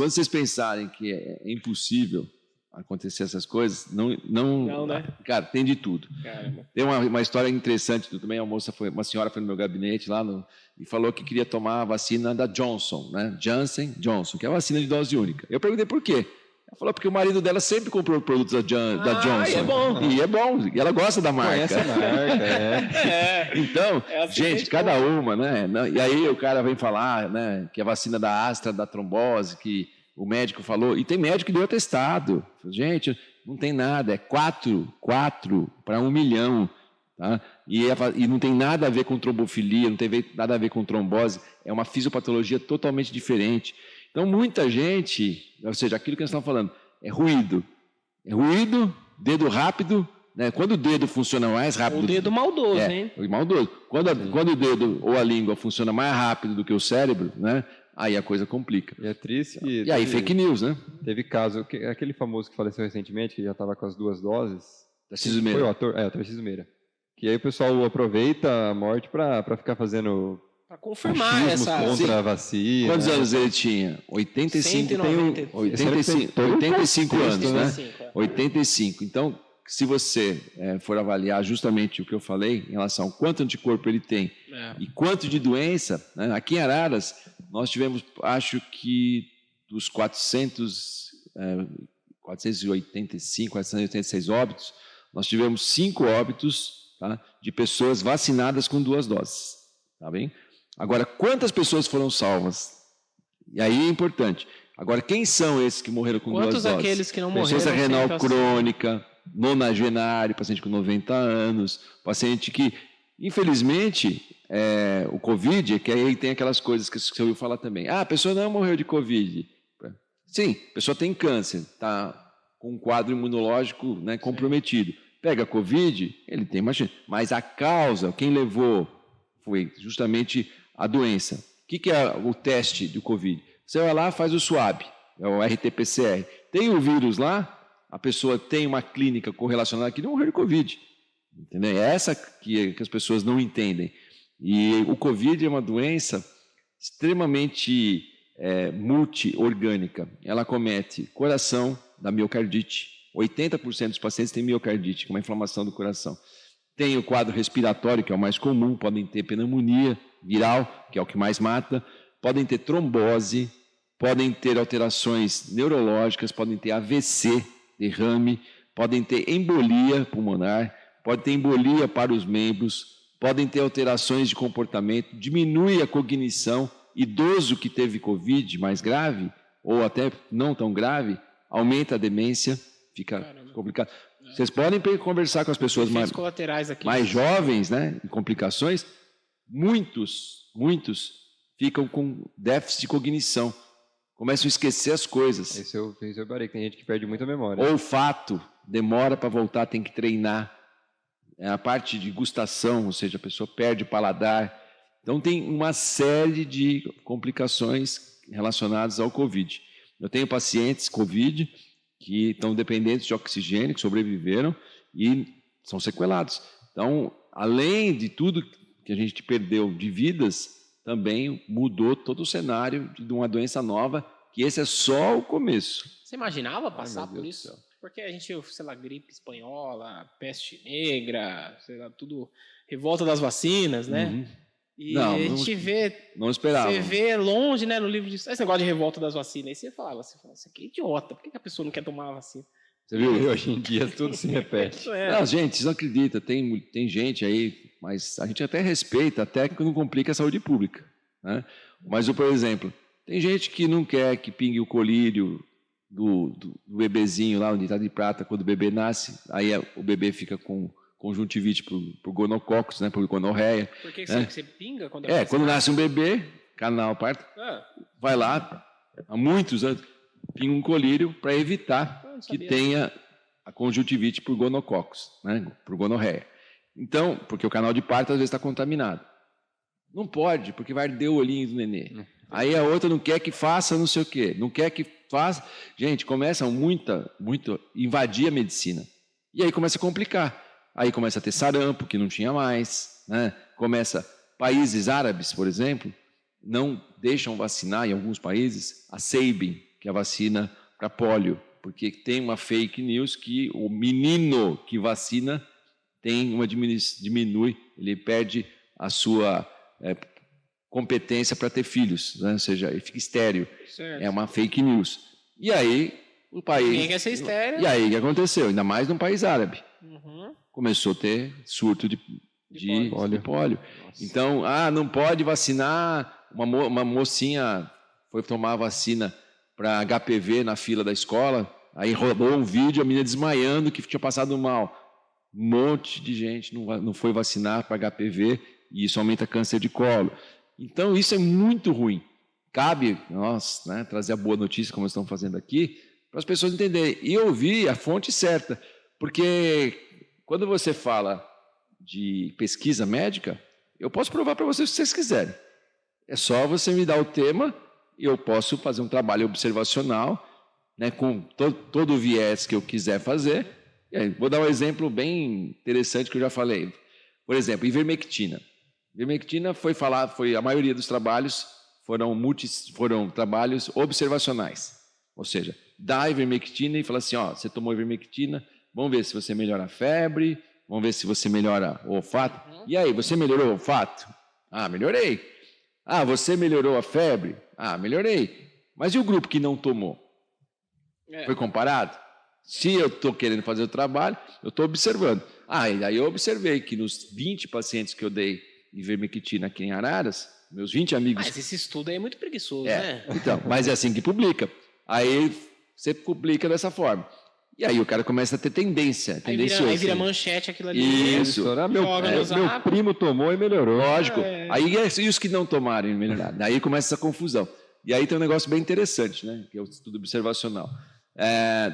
vocês pensarem que é impossível acontecer essas coisas, não, né? Cara, tem de tudo. Caramba. Tem uma história interessante também. Uma senhora foi no meu gabinete lá e falou que queria tomar a vacina da Johnson, né? Johnson, que é a vacina de dose única. Eu perguntei por quê. Ela falou porque o marido dela sempre comprou produtos da Johnson. E é bom. E é bom. E ela gosta da marca. Conhece a marca, Então, gente, cada uma, né? E aí o cara vem falar, né, que a vacina da Astra, da trombose, que o médico falou, e tem médico que deu atestado. Gente, não tem nada, é 4 para 1 milhão. Tá? E não tem nada a ver com trombofilia, não tem nada a ver com trombose, é uma fisiopatologia totalmente diferente. Então, muita gente, ou seja, aquilo que nós estamos falando, é ruído. É ruído, dedo rápido, né? Quando o dedo funciona mais rápido... O dedo maldoso, hein? Maldoso. Quando o dedo ou a língua funciona mais rápido do que o cérebro, né? Aí a coisa complica. E é triste que... E aí fake news, né? Teve caso, aquele famoso que faleceu recentemente, que já estava com as 2 doses. Tarcísio Meira. Foi o ator? O Tarcísio Meira. Que aí o pessoal aproveita a morte para ficar fazendo... Para confirmar essa... contra a vacina. Quantos anos ele tinha? 85 anos, né? 85. Então, se você for avaliar justamente o que eu falei em relação ao quanto anticorpo ele tem e quanto de doença, né? Aqui em Araras, nós tivemos, acho que dos 486 óbitos, nós tivemos 5 óbitos, tá, de pessoas vacinadas com 2 doses. Tá bem? Agora, quantas pessoas foram salvas? E aí é importante. Agora, quem são esses que morreram com 2 doses? Quantos aqueles que não morreram? Insuficiência renal crônica, nonagenário, paciente com 90 anos, paciente que, infelizmente, o Covid, que aí tem aquelas coisas que você ouviu falar também. A pessoa não morreu de Covid. Sim, a pessoa tem câncer, está com um quadro imunológico, né, comprometido. Pega Covid, ele tem mais chance. Mas a causa, quem levou, foi justamente a doença. O que é o teste do Covid? Você vai lá, faz o swab, é o RT-PCR. Tem o vírus lá, a pessoa tem uma clínica correlacionada que não morreu de Covid. Entendeu? É essa que as pessoas não entendem. E o Covid é uma doença extremamente multiorgânica. Ela comete coração, da miocardite. 80% dos pacientes têm miocardite, que é uma inflamação do coração. Tem o quadro respiratório, que é o mais comum, podem ter pneumonia viral, que é o que mais mata, podem ter trombose, podem ter alterações neurológicas, podem ter AVC, derrame, podem ter embolia pulmonar, pode ter embolia para os membros, podem ter alterações de comportamento, diminui a cognição. Idoso que teve Covid mais grave, ou até não tão grave, aumenta a demência, fica complicado. Vocês podem conversar com as pessoas mais jovens, né, em complicações, muitos ficam com déficit de cognição, começam a esquecer as coisas. Esse eu reparei, tem gente que perde muita memória. Olfato, demora para voltar, tem que treinar. A parte de gustação, ou seja, a pessoa perde o paladar. Então tem uma série de complicações relacionadas ao Covid. Eu tenho pacientes Covid que estão dependentes de oxigênio, que sobreviveram e são sequelados. Então, além de tudo que a gente perdeu de vidas, também mudou todo o cenário de uma doença nova, que esse é só o começo. Você imaginava passar por isso? Porque a gente, sei lá, gripe espanhola, peste negra, sei lá, tudo, revolta das vacinas, né? Uhum. E a gente vê... Não esperava. Você vê longe, né, no livro disso, esse negócio de revolta das vacinas. Aí você fala, isso aqui é idiota, por que a pessoa não quer tomar a vacina? Você viu? Hoje em dia tudo se repete. Não, gente, vocês não acreditam, tem gente aí, mas a gente até respeita, até que não complica a saúde pública. Né? Mas, por exemplo, tem gente que não quer que pingue o colírio do bebezinho lá, onde está de prata, quando o bebê nasce, aí o bebê fica com conjuntivite por gonococcus, né, por gonorreia. Por que né? você pinga quando quando nasce um bebê, canal parto, vai lá, há muitos anos, pinga um colírio para evitar que tenha a conjuntivite por gonococcus, né, por gonorreia. Então, porque o canal de parto às vezes está contaminado. Não pode, porque vai arder o olhinho do nenê. Aí a outra não quer que faça não sei o quê, não quer que faça... Gente, começa muito invadir a medicina. E aí começa a complicar. Aí começa a ter sarampo, que não tinha mais. Né? Países árabes, por exemplo, não deixam vacinar, em alguns países, a Sabin, que é a vacina para pólio, porque tem uma fake news que o menino que vacina diminui, ele perde a sua competência para ter filhos, né? Ou seja, ele fica estéril. Certo. É uma fake news. E aí o país... Ninguém quer ser estéril. E aí o que aconteceu? Ainda mais num país árabe. Uhum. Começou a ter surto de pólio. Nossa. Então, não pode vacinar. Uma mocinha foi tomar a vacina para HPV na fila da escola, aí rodou um vídeo, a menina desmaiando, que tinha passado mal. Um monte de gente não foi vacinar para HPV, e isso aumenta câncer de colo. Então, isso é muito ruim. Cabe nós, né, trazer a boa notícia, como estamos fazendo aqui, para as pessoas entenderem. E ouvir a fonte certa. Porque quando você fala de pesquisa médica, eu posso provar para vocês o que vocês quiserem. É só você me dar o tema e eu posso fazer um trabalho observacional, né, com todo o viés que eu quiser fazer. E aí, vou dar um exemplo bem interessante que eu já falei. Por exemplo, ivermectina. Ivermectina a maioria dos trabalhos foram trabalhos observacionais. Ou seja, dá a ivermectina e fala assim, você tomou ivermectina, vamos ver se você melhora a febre, vamos ver se você melhora o olfato. E aí, você melhorou o olfato? Melhorei. Você melhorou a febre? Melhorei. Mas e o grupo que não tomou? Foi comparado? Se eu estou querendo fazer o trabalho, eu estou observando. E aí eu observei que nos 20 pacientes que eu dei ivermectina aqui em Araras, meus 20 amigos... Mas esse estudo aí é muito preguiçoso, né? Então, mas é assim que publica. Aí você publica dessa forma. E aí o cara começa a ter tendência. Aí vira manchete aquilo ali. Isso. Meu primo tomou e melhorou. Lógico. Aí e os que não tomaram e melhoraram? Daí começa essa confusão. E aí tem um negócio bem interessante, né? Que é o estudo observacional.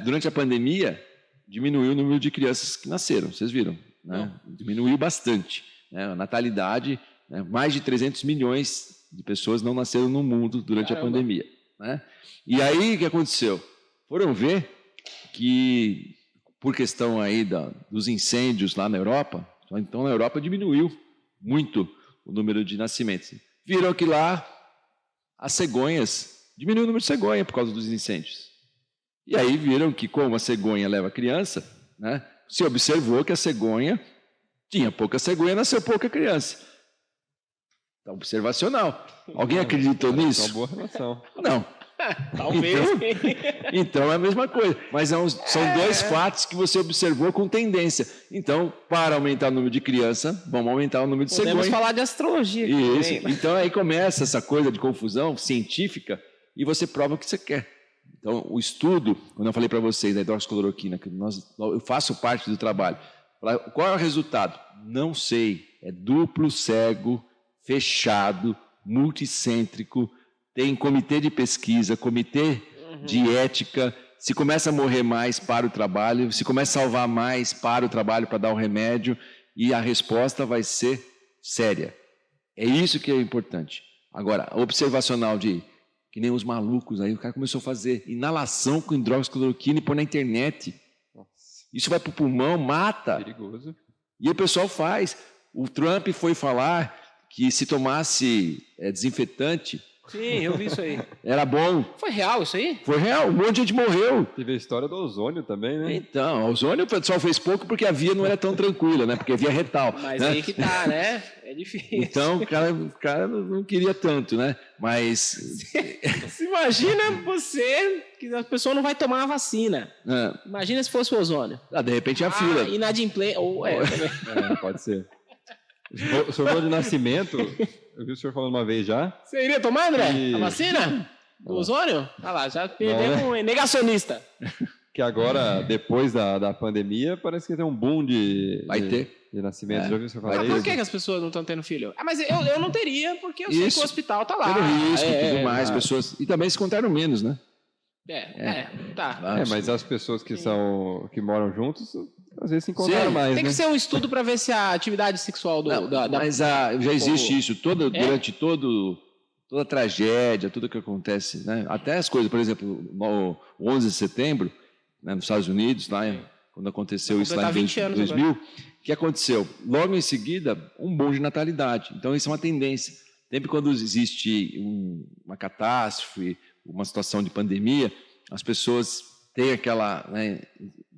Durante a pandemia, diminuiu o número de crianças que nasceram. Vocês viram? Né? Diminuiu bastante. Né? A natalidade, né? Mais de 300 milhões de pessoas não nasceram no mundo durante a pandemia. Né? E aí o que aconteceu? Foram ver que, por questão aí dos incêndios lá na Europa, então na Europa diminuiu muito o número de nascimentos. Viram que lá as cegonhas, diminuiu o número de cegonha por causa dos incêndios. E aí viram que como a cegonha leva a criança, né, se observou que a cegonha tinha pouca cegonha, nasceu pouca criança. Então, observacional. Alguém acreditou nisso? É uma boa relação. Não. Talvez. Então é a mesma coisa. Mas são dois fatos que você observou com tendência. Então, para aumentar o número de criança, vamos aumentar o número de cegonha. Podemos falar de astrologia aqui. Isso. Também. Então aí começa essa coisa de confusão científica e você prova o que você quer. Então, o estudo, quando eu falei para vocês da hidroxicloroquina, que eu faço parte do trabalho, qual é o resultado? Não sei. É duplo cego, fechado, multicêntrico, tem comitê de pesquisa, comitê de ética. Se começa a morrer mais, para o trabalho. Se começa a salvar mais, para o trabalho para dar o remédio. E a resposta vai ser séria. É isso que é importante. Agora, observacional que nem os malucos aí, o cara começou a fazer inalação com hidroxicloroquina e pôr na internet. Isso vai para o pulmão, mata. Perigoso. E o pessoal faz. O Trump foi falar que se tomasse desinfetante... Sim, eu vi isso aí. Era bom. Foi real isso aí? Foi real, um monte de gente morreu. Teve a história do ozônio também, né? Então, o ozônio o pessoal fez pouco porque a via não era tão tranquila, né? Porque a via retal. Mas né? aí que tá, né? É difícil. Então, o cara não queria tanto, né? Mas... Se imagina você que a pessoa não vai tomar a vacina. Imagina se fosse o ozônio. De repente a fila. Inadimplente. Pode ser. O senhor falou de nascimento, eu vi o senhor falando uma vez já. Você iria tomar, André? A vacina? Do ozônio? Ah lá, já perdeu um negacionista. Que agora, depois da pandemia, parece que tem um boom de nascimento. Já viu o senhor falar isso? Por que as pessoas não estão tendo filho? Mas eu não teria, porque eu sei que o hospital tá lá. Pelo risco e tudo mais, pessoas... E também se contaram menos, né? Tá. Mas as pessoas que moram juntos... Às vezes se encontraram mais, Tem que ser um estudo para ver se a atividade sexual Mas já existe isso. Durante toda a tragédia, tudo que acontece, né? Até as coisas, por exemplo, no 11 de setembro, né, nos Estados Unidos, lá, quando aconteceu isso lá em 2000, o que aconteceu? Logo em seguida, um boom de natalidade. Então, isso é uma tendência. Sempre quando existe uma catástrofe, uma situação de pandemia, as pessoas têm aquela... Né,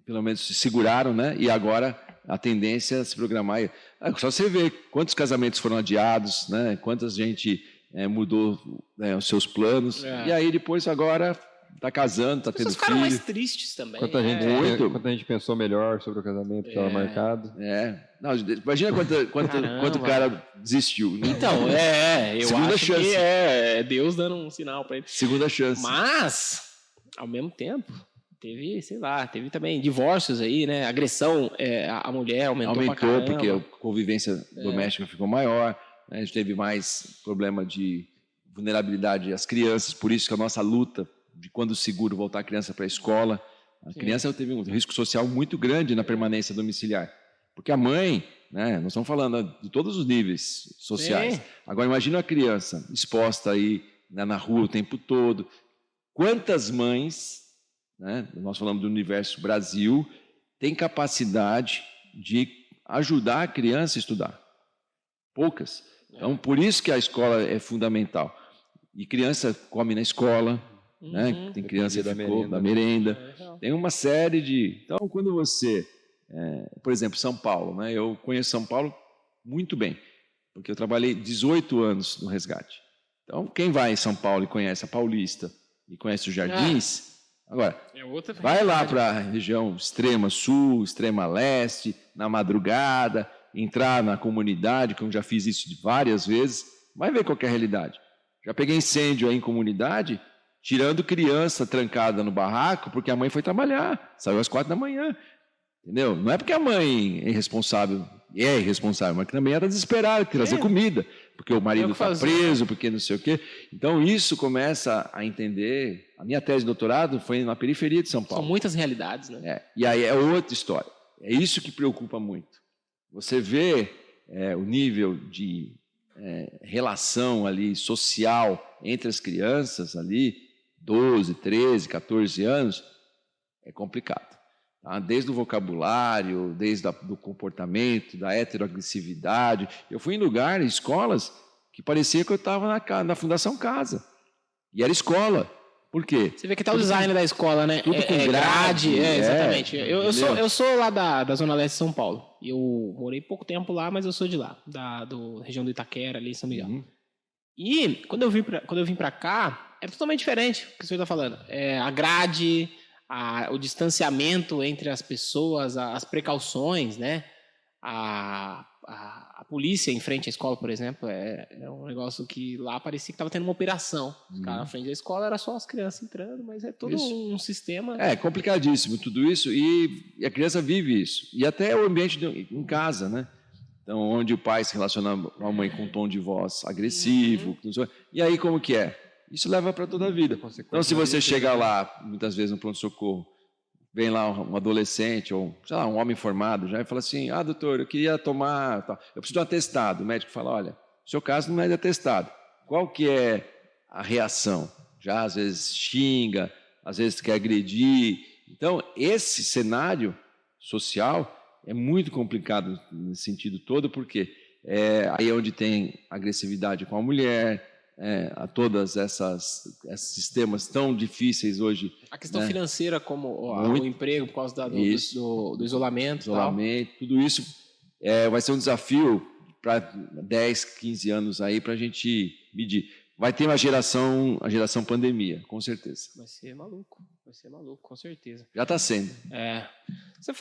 pelo menos se seguraram, né? E agora a tendência é se programar. Só você ver quantos casamentos foram adiados, né? Quanta gente mudou os seus planos. E aí depois agora está casando, está tendo filho. As pessoas ficaram mais tristes também. Quanta gente pensou melhor sobre o casamento que estava marcado. Não, imagina quanto cara desistiu. Né? Então, eu Segunda acho chance. Que é Deus dando um sinal para ele. Segunda chance. Mas, ao mesmo tempo... Teve também divórcios aí, né? Agressão à mulher aumentou porque a convivência doméstica ficou maior, né? A gente teve mais problema de vulnerabilidade às crianças, por isso que a nossa luta de quando o seguro voltar a criança para a escola, a criança teve um risco social muito grande na permanência domiciliar, porque a mãe, né? Nós estamos falando de todos os níveis sociais. Agora imagina a criança exposta aí, né, na rua o tempo todo. Quantas mães, né, nós falamos do universo Brasil, tem capacidade de ajudar a criança a estudar? Poucas. Então, por isso que a escola é fundamental. E criança come na escola, né? Tem criança que ficou da merenda. Tem uma série de... Então, quando você... por exemplo, São Paulo, né? Eu conheço São Paulo muito bem, porque eu trabalhei 18 anos no resgate. Então, quem vai em São Paulo e conhece a Paulista, e conhece os jardins. Agora, outra vai lá para a região extrema sul, extrema leste, na madrugada, entrar na comunidade, que eu já fiz isso várias vezes, vai ver qual que é a realidade. Já peguei incêndio aí em comunidade, tirando criança trancada no barraco, porque a mãe foi trabalhar, saiu às 4 da manhã. Entendeu? Não é porque a mãe é irresponsável, mas que também era desesperada, que trazer comida, porque o marido está preso, porque não sei o quê. Então, isso começa a entender. A minha tese de doutorado foi na periferia de São Paulo. São muitas realidades, né? E aí é outra história. É isso que preocupa muito. Você vê o nível de relação ali social entre as crianças ali, 12, 13, 14 anos, é complicado. Desde o vocabulário, desde do comportamento, da heteroagressividade. Eu fui em lugares, escolas, que parecia que eu estava na Fundação Casa. E era escola. Por quê? Você vê que tá o design da escola, né? Tudo com grade. Exatamente. Eu sou lá da Zona Leste de São Paulo. Eu morei pouco tempo lá, mas eu sou de lá. Da região do Itaquera, ali em São Miguel. E quando eu vim pra cá, é totalmente diferente do que você está falando. A grade... o distanciamento entre as pessoas, as precauções, né? A polícia em frente à escola, por exemplo, é um negócio que lá parecia que estava tendo uma operação. Os caras na frente da escola era só as crianças entrando, mas é todo um sistema. É complicadíssimo tudo isso e a criança vive isso. E até o ambiente em casa, né? Então, onde o pai se relaciona com a mãe com um tom de voz agressivo. E aí, como que é? Isso leva para toda a vida. Então, se você chega lá, muitas vezes no pronto-socorro, vem lá um adolescente ou, sei lá, um homem formado já e fala assim, doutor, eu queria tomar... Eu preciso de um atestado. O médico fala, olha, no seu caso não é de atestado. Qual que é a reação? Já às vezes xinga, às vezes quer agredir. Então, esse cenário social é muito complicado nesse sentido todo, porque aí é onde tem agressividade com a mulher, a todas esses sistemas tão difíceis hoje. A questão financeira, como o emprego, por causa do isolamento. Tudo isso vai ser um desafio para 10, 15 anos aí para a gente medir. Vai ter a geração pandemia, com certeza. Vai ser maluco, com certeza. Já está sendo. Você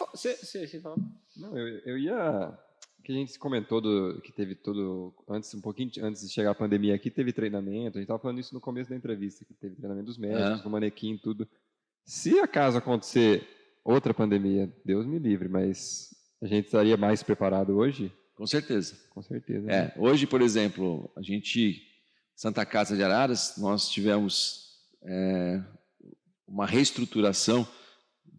fala? Não, eu ia... Que a gente comentou que teve um pouquinho antes de chegar a pandemia aqui, teve treinamento, a gente estava falando isso no começo da entrevista, que teve treinamento dos médicos, do manequim, tudo. Se acaso acontecer outra pandemia, Deus me livre, mas a gente estaria mais preparado hoje? Com certeza. Com certeza. Né? Hoje, por exemplo, Santa Casa de Araras, nós tivemos uma reestruturação.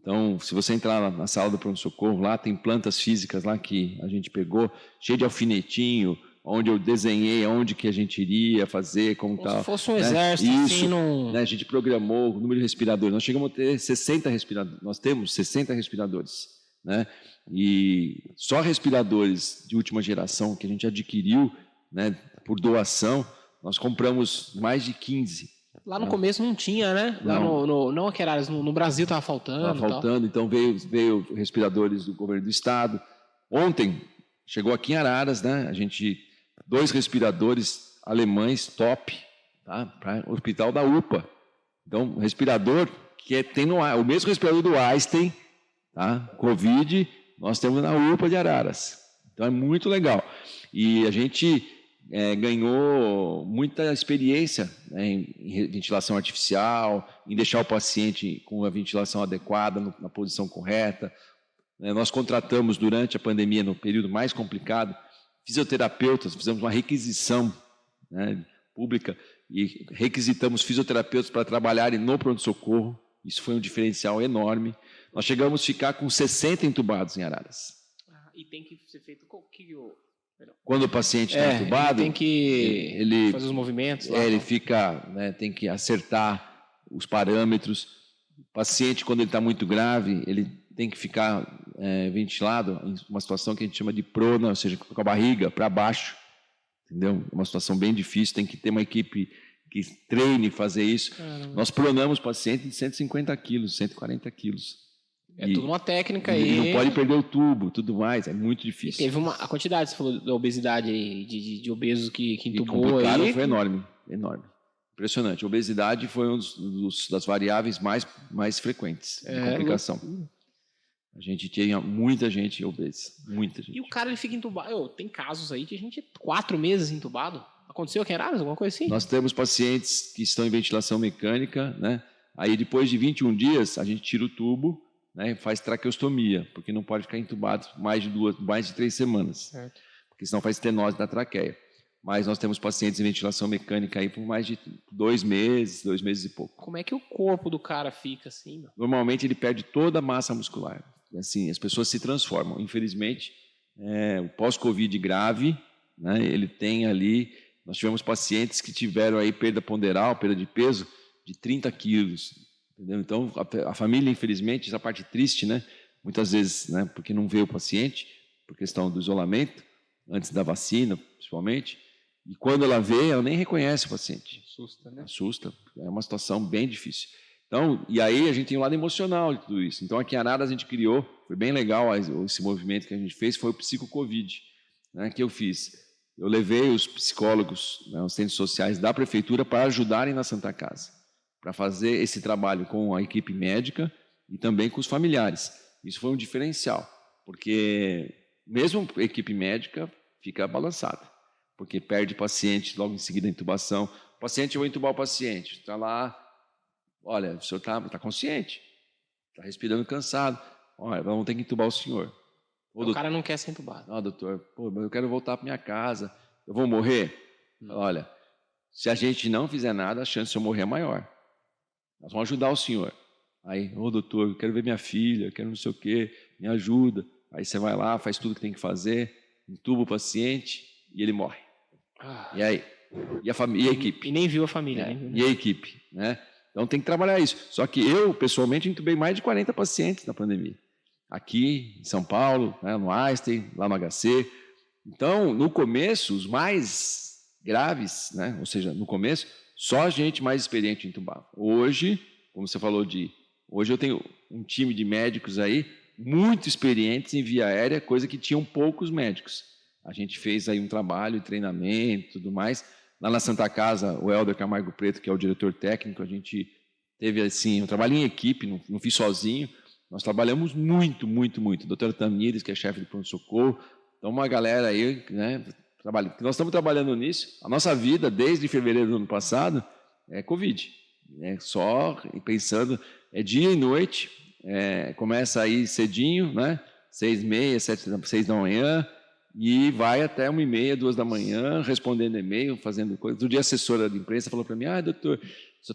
Então, se você entrar na sala do pronto-socorro, lá tem plantas físicas lá que a gente pegou, cheio de alfinetinho, onde eu desenhei onde que a gente iria fazer, como tal. Se fosse um exército, assim, a gente programou o número de respiradores. Nós chegamos a ter 60 respiradores. Nós temos 60 respiradores, né? E só respiradores de última geração que a gente adquiriu, né, por doação, nós compramos mais de 15. Lá no começo não tinha, né? Lá não aqui no Brasil estava faltando. Estava faltando, então veio respiradores do governo do estado. Ontem chegou aqui em Araras, né? 2 respiradores alemães top, tá? Para o hospital da UPA. Então, respirador que tem o mesmo respirador do Einstein, tá? Covid, nós temos na UPA de Araras. Então é muito legal. E a gente ganhou muita experiência, né, em ventilação artificial, em deixar o paciente com a ventilação adequada, na posição correta. Nós contratamos durante a pandemia, no período mais complicado, fisioterapeutas, fizemos uma requisição, né, pública e requisitamos fisioterapeutas para trabalharem no pronto-socorro. Isso foi um diferencial enorme. Nós chegamos a ficar com 60 entubados em Araras. E tem que ser feito quando o paciente está entubado, ele tem que fazer os movimentos. Ele fica, né, tem que acertar os parâmetros. O paciente, quando ele está muito grave, ele tem que ficar ventilado em uma situação que a gente chama de prona, ou seja, com a barriga para baixo. Entendeu? É uma situação bem difícil, tem que ter uma equipe que treine fazer isso. Caramba. Nós pronamos pacientes de 150 quilos, 140 quilos. Tudo uma técnica aí. E não pode perder o tubo, tudo mais, é muito difícil. E teve a quantidade, você falou da obesidade, de obesos que entubou aí. Foi enorme, enorme. Impressionante. A obesidade foi uma das variáveis mais frequentes de complicação. A gente tinha muita gente obesa, muita gente. E o cara ele fica entubado. Tem casos aí de a gente 4 meses entubado. Aconteceu aqui em Araras, alguma coisa assim? Nós temos pacientes que estão em ventilação mecânica, né? Aí depois de 21 dias, a gente tira o tubo, né? E faz traqueostomia, porque não pode ficar entubado mais de 3 semanas. Certo. Porque senão faz estenose da traqueia. Mas nós temos pacientes em ventilação mecânica aí por mais de 2 meses e pouco. Como é que o corpo do cara fica assim, meu? Normalmente ele perde toda a massa muscular. Assim, as pessoas se transformam. Infelizmente, o pós-Covid grave, né, ele tem ali... Nós tivemos pacientes que tiveram aí perda ponderal, perda de peso, de 30 quilos. Entendeu? Então, a família, infelizmente, essa parte triste, né? Muitas vezes, né, porque não vê o paciente, por questão do isolamento, antes da vacina, principalmente. E quando ela vê, ela nem reconhece o paciente. Assusta, né? Assusta. É uma situação bem difícil. Então, e aí a gente tem o lado emocional de tudo isso. Então, aqui em Araras a gente criou, foi bem legal esse movimento que a gente fez, foi o Psico-Covid, né, que eu fiz. Eu levei os psicólogos, né, os centros sociais da prefeitura para ajudarem na Santa Casa, para fazer esse trabalho com a equipe médica e também com os familiares. Isso foi um diferencial, porque mesmo a equipe médica fica balançada, porque perde paciente logo em seguida a intubação. O paciente, eu vou intubar o paciente, está lá, olha, o senhor está consciente, está respirando cansado, olha, vamos ter que intubar o senhor. O cara não quer ser entubado. Ah, doutor, eu quero voltar para minha casa, eu vou morrer? Olha, se a gente não fizer nada, a chance de eu morrer é maior. Nós vamos ajudar o senhor. Aí, doutor, eu quero ver minha filha, eu quero não sei o quê, me ajuda. Aí você vai lá, faz tudo que tem que fazer, intuba o paciente e ele morre. E aí? E a equipe? E nem viu a família. E a equipe, né? Então tem que trabalhar isso. Só que eu, pessoalmente, intubei mais de 40 pacientes na pandemia. Aqui em São Paulo, né, no Einstein, lá no HC. Então, no começo, os mais graves, né, ou seja, no começo, só gente mais experiente intubava. Hoje, como você falou hoje eu tenho um time de médicos aí, muito experientes em via aérea, coisa que tinham poucos médicos. A gente fez aí um trabalho, treinamento, tudo mais. Lá na Santa Casa, o Helder Camargo Preto, que é o diretor técnico, a gente teve assim, um trabalho em equipe, não fiz sozinho. Nós trabalhamos muito, muito, muito. Doutora Tamires, que é chefe de pronto-socorro. Então, uma galera aí, né? Nós estamos trabalhando nisso. A nossa vida, desde fevereiro do ano passado, é Covid. Só pensando, dia e noite, começa aí cedinho, né? 6h30, 6 da manhã, e vai até 1h30, 2 da manhã, respondendo e-mail, fazendo coisa. Outro dia a assessora de imprensa falou para mim, doutor, você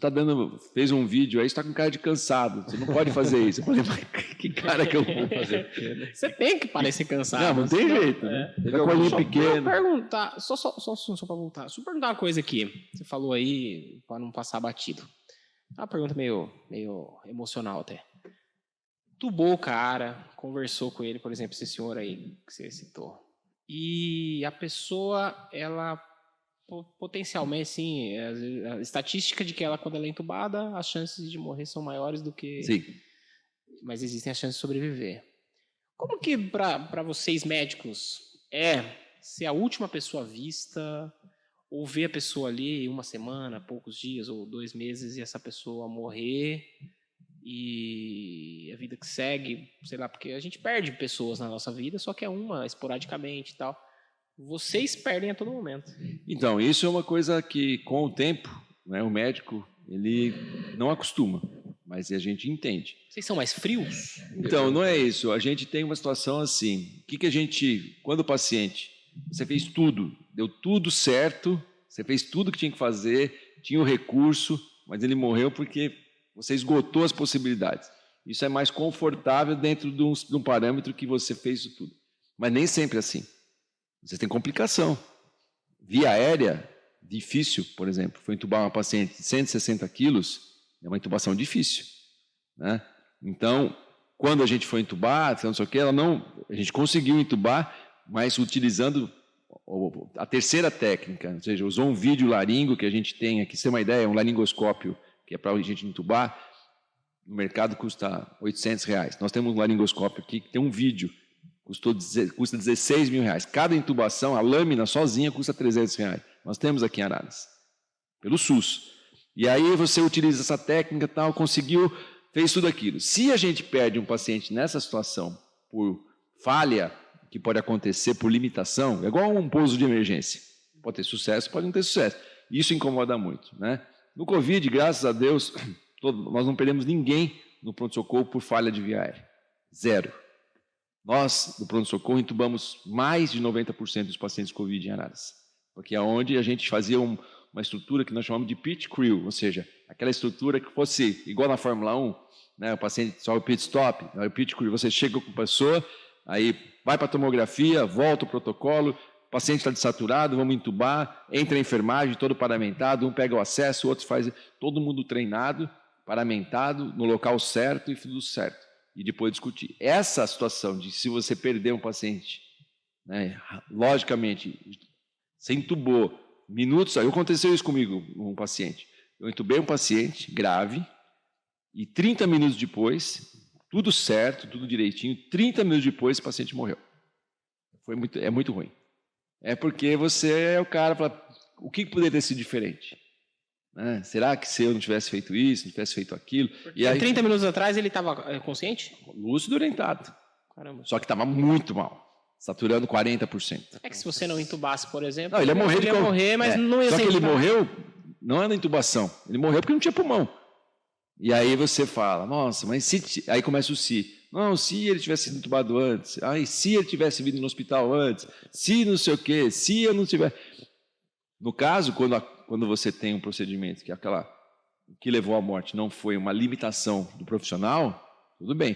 fez um vídeo aí, você está com cara de cansado, você não pode fazer isso. Eu falei, mas que cara que eu vou fazer? Você tem que parecer cansado. Não tem jeito, né? Fica com o olhinho pequeno. Perguntar, só para voltar. Só perguntar uma coisa aqui. Você falou aí, para não passar batido. É uma pergunta meio emocional até. Tubou o cara, conversou com ele, por exemplo, esse senhor aí que você citou. E a pessoa, ela potencialmente, sim, a estatística de que quando ela é entubada, as chances de morrer são maiores do que... Sim. Mas existem as chances de sobreviver. Como que, para vocês médicos, ser a última pessoa vista, ou ver a pessoa ali 1 semana, poucos dias, ou 2 meses, e essa pessoa morrer, e a vida que segue, sei lá, porque a gente perde pessoas na nossa vida, só que é uma, esporadicamente e tal. Vocês perdem a todo momento. Então, isso é uma coisa que, com o tempo, né, o médico, ele não acostuma, mas a gente entende. Vocês são mais frios? Então, não é isso. A gente tem uma situação assim, quando o paciente, você fez tudo, deu tudo certo, você fez tudo que tinha que fazer, tinha o recurso, mas ele morreu porque você esgotou as possibilidades. Isso é mais confortável dentro de um parâmetro que você fez isso tudo. Mas nem sempre é assim. Você tem complicação. Via aérea, difícil, por exemplo, foi intubar uma paciente de 160 quilos, é uma intubação difícil, né? Então, quando a gente foi intubar, não sei o que, a gente conseguiu intubar, mas utilizando a terceira técnica, ou seja, usou um vídeo laringo que a gente tem aqui, você tem uma ideia, um laringoscópio, que é para a gente intubar, no mercado custa R$800. Nós temos um laringoscópio aqui que tem um vídeo, custa R$16 mil. Cada intubação, a lâmina sozinha custa R$300. Nós temos aqui em Araras, pelo SUS. E aí você utiliza essa técnica, tal, conseguiu, fez tudo aquilo. Se a gente perde um paciente nessa situação por falha, que pode acontecer por limitação, é igual um pouso de emergência. Pode ter sucesso, pode não ter sucesso. Isso incomoda muito, né? No Covid, graças a Deus, nós não perdemos ninguém no pronto-socorro por falha de via aérea. 0. Nós, no pronto-socorro, entubamos mais de 90% dos pacientes Covid em Araras. Porque é onde a gente fazia uma estrutura que nós chamamos de pit crew, ou seja, aquela estrutura que fosse igual na Fórmula 1, né? O paciente só o pit stop, o pit crew, você chega com a pessoa, aí vai para a tomografia, volta o protocolo, o paciente está desaturado, vamos entubar, entra a enfermagem, todo paramentado, um pega o acesso, o outro faz, todo mundo treinado, paramentado, no local certo e tudo certo. E depois discutir. Essa situação de se você perder um paciente, né, logicamente, você entubou, minutos, aconteceu isso comigo, um paciente. Eu entubei um paciente grave e 30 minutos depois, tudo certo, tudo direitinho, 30 minutos depois o paciente morreu. É muito ruim. É porque você é o cara, fala, o que poderia ter sido diferente? Né? Será que se eu não tivesse feito isso, não tivesse feito aquilo? E aí, 30 minutos atrás ele estava consciente? Lúcido orientado. Caramba. Só que estava muito mal. Saturando 40%. É que se você não entubasse, por exemplo... Não, ele ia morrer, mas não ia ser... Só que ele morreu, não é na intubação. Ele morreu porque não tinha pulmão. E aí você fala, nossa, mas se... Aí começa o se. Não, se ele tivesse sido entubado antes. Aí, se ele tivesse vindo no hospital antes. Se não sei o quê. Se eu não tiver... No caso, quando você tem um procedimento que aquela que levou à morte não foi uma limitação do profissional, tudo bem.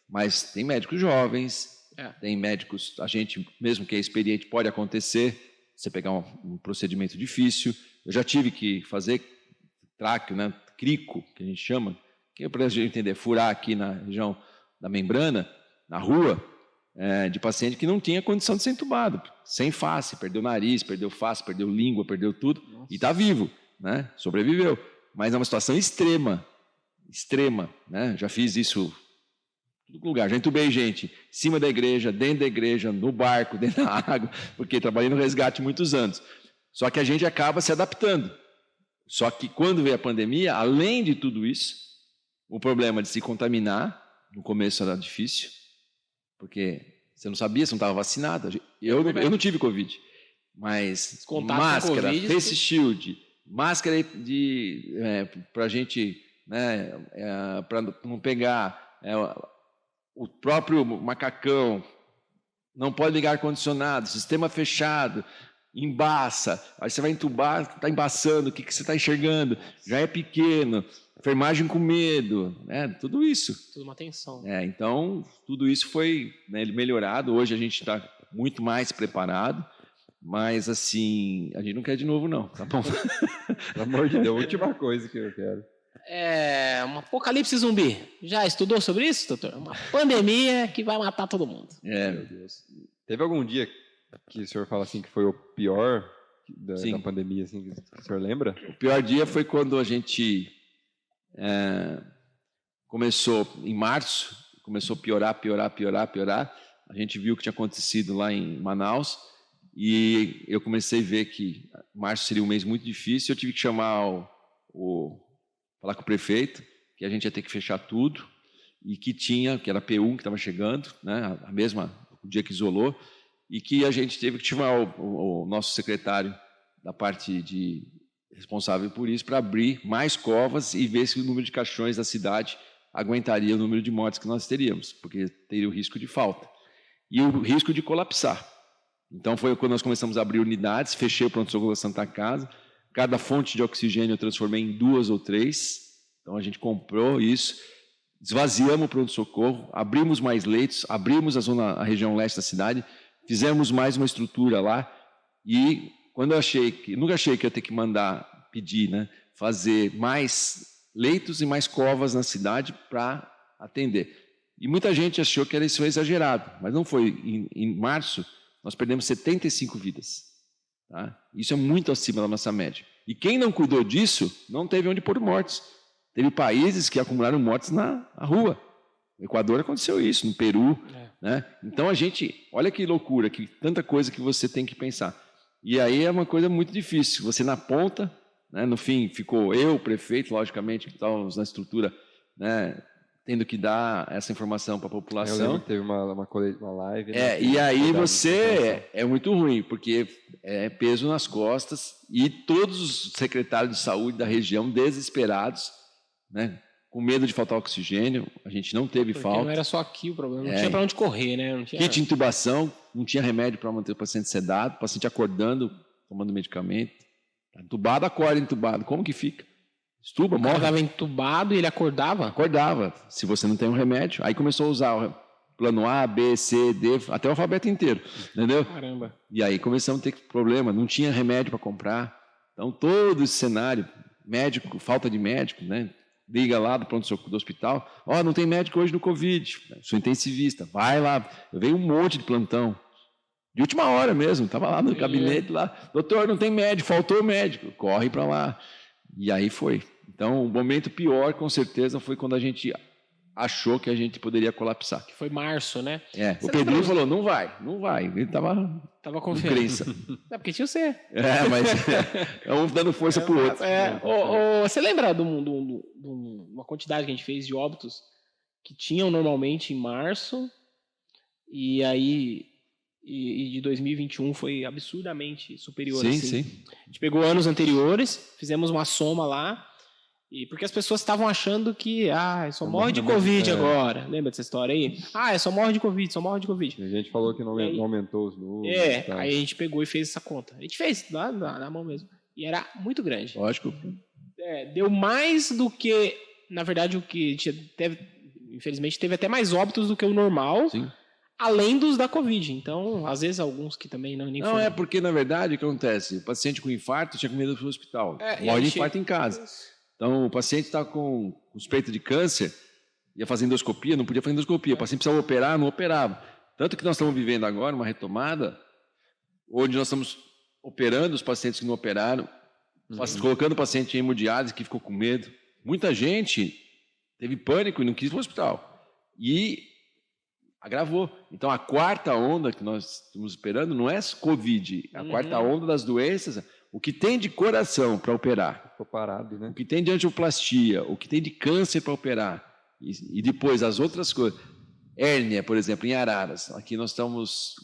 Mas tem médicos jovens... Tem médicos, a gente, mesmo que é experiente, pode acontecer, você pegar um procedimento difícil. Eu já tive que fazer tráqueo, né, crico, que a gente chama, que é para a gente entender, furar aqui na região da membrana, na rua, de paciente que não tinha condição de ser entubado, sem face, perdeu nariz, perdeu face, perdeu língua, perdeu tudo, e está vivo, né, sobreviveu. Mas é uma situação extrema, né, já fiz isso... todo lugar. Já entubei gente em cima da igreja, dentro da igreja, no barco, dentro da água, porque trabalhei no resgate muitos anos. Só que a gente acaba se adaptando. Só que quando veio a pandemia, além de tudo isso, o problema de se contaminar, no começo era difícil, porque você não sabia, você não estava vacinado. Eu não tive Covid, mas máscara, face shield, máscara para a gente, né, para não pegar... o próprio macacão, não pode ligar ar-condicionado, sistema fechado, embaça, aí você vai entubar, está embaçando, o que você está enxergando? Já é pequeno, enfermagem com medo, né? Tudo isso. Tudo uma tensão. Então, tudo isso foi, né, melhorado, hoje a gente está muito mais preparado, mas assim, a gente não quer de novo não, tá bom? Pelo amor de Deus, a última coisa que eu quero. Um apocalipse zumbi. Já estudou sobre isso, doutor? Uma pandemia que vai matar todo mundo. Meu Deus. Teve algum dia que o senhor fala assim que foi o pior da pandemia, assim, que o senhor lembra? O pior dia foi quando a gente começou em março, começou a piorar. A gente viu o que tinha acontecido lá em Manaus e eu comecei a ver que março seria um mês muito difícil. Eu tive que chamar falar com o prefeito, que a gente ia ter que fechar tudo, e que era P1 que estava chegando, né, o dia que isolou, e que a gente teve que chamar o nosso secretário da parte responsável por isso, para abrir mais covas e ver se o número de caixões da cidade aguentaria o número de mortes que nós teríamos, porque teria o risco de falta. E o risco de colapsar. Então foi quando nós começamos a abrir unidades, fechei o pronto-socorro da Santa Casa. Cada fonte de oxigênio eu transformei em 2 ou 3. Então a gente comprou isso, esvaziamos o pronto-socorro, abrimos mais leitos, abrimos a região leste da cidade, fizemos mais uma estrutura lá. E quando nunca achei que eu ia ter que pedir, né, fazer mais leitos e mais covas na cidade para atender. E muita gente achou que isso foi exagerado, mas não foi. Em março, nós perdemos 75 vidas. Tá? Isso é muito acima da nossa média. E quem não cuidou disso, não teve onde pôr mortes. Teve países que acumularam mortes na rua. No Equador aconteceu isso, no Peru. Né? Então olha que loucura, que tanta coisa que você tem que pensar. E aí é uma coisa muito difícil. Você na ponta, né? No fim, ficou eu, o prefeito, logicamente, que estávamos na estrutura, né, tendo que dar essa informação para a população. Eu lembro que teve uma live. Né, e aí é muito ruim, porque é peso nas costas e todos os secretários de saúde da região desesperados, né, com medo de faltar oxigênio. A gente não teve falta. Não era só aqui o problema, não tinha para onde correr, né? Não tinha... Kit de intubação, não tinha remédio para manter o paciente sedado, o paciente acordando, tomando medicamento. Entubado, acorda entubado. Como que fica? Estuba, morre. Ele estava entubado e ele acordava? Acordava, se você não tem um remédio. Aí começou a usar o plano A, B, C, D, até o alfabeto inteiro, entendeu? Caramba. E aí começamos a ter problema, não tinha remédio para comprar. Então, todo esse cenário, médico, falta de médico, né? Liga lá do pronto-socorro do hospital, não tem médico hoje no Covid, sou intensivista, vai lá. Eu veio um monte de plantão, de última hora mesmo, estava lá no gabinete, lá, doutor, não tem médico, faltou médico, corre para lá. E aí foi. Então, o momento pior, com certeza, foi quando a gente achou que a gente poderia colapsar. Que foi março, né? O Pedrinho falou, não vai. Ele estava confiante. Crença. Porque tinha você. Mas é um dando força pro outro. Você lembra de uma quantidade que a gente fez de óbitos que tinham normalmente em março e aí de 2021 foi absurdamente superior? Sim, assim. sim. A gente pegou anos anteriores, fizemos uma soma lá, e porque as pessoas estavam achando que só morre de Covid agora. Lembra dessa história aí? Só morre de Covid, só morre de Covid. A gente falou que não aumentou os números. Aí a gente pegou e fez essa conta. A gente fez lá na mão mesmo. E era muito grande. Lógico. Deu mais do que, na verdade, o que infelizmente teve até mais óbitos do que o normal. Sim. Além dos da Covid. Então, às vezes, alguns que também nem foram. Não, porque, na verdade, o que acontece? O paciente com infarto tinha medo do hospital. Morre de infarto em casa. Então, o paciente está com suspeita de câncer, ia fazer endoscopia, não podia fazer endoscopia. O paciente precisava operar, não operava. Tanto que nós estamos vivendo agora uma retomada, onde nós estamos operando os pacientes que não operaram, colocando o paciente em hemodiálise, que ficou com medo. Muita gente teve pânico e não quis ir para o hospital. E agravou. Então, a quarta onda que nós estamos esperando não é Covid, é a quarta onda das doenças. O que tem de coração para operar, ficou parado, né? O que tem de angioplastia, o que tem de câncer para operar, e depois as outras coisas. Hérnia, por exemplo, em Araras. Aqui nós estamos,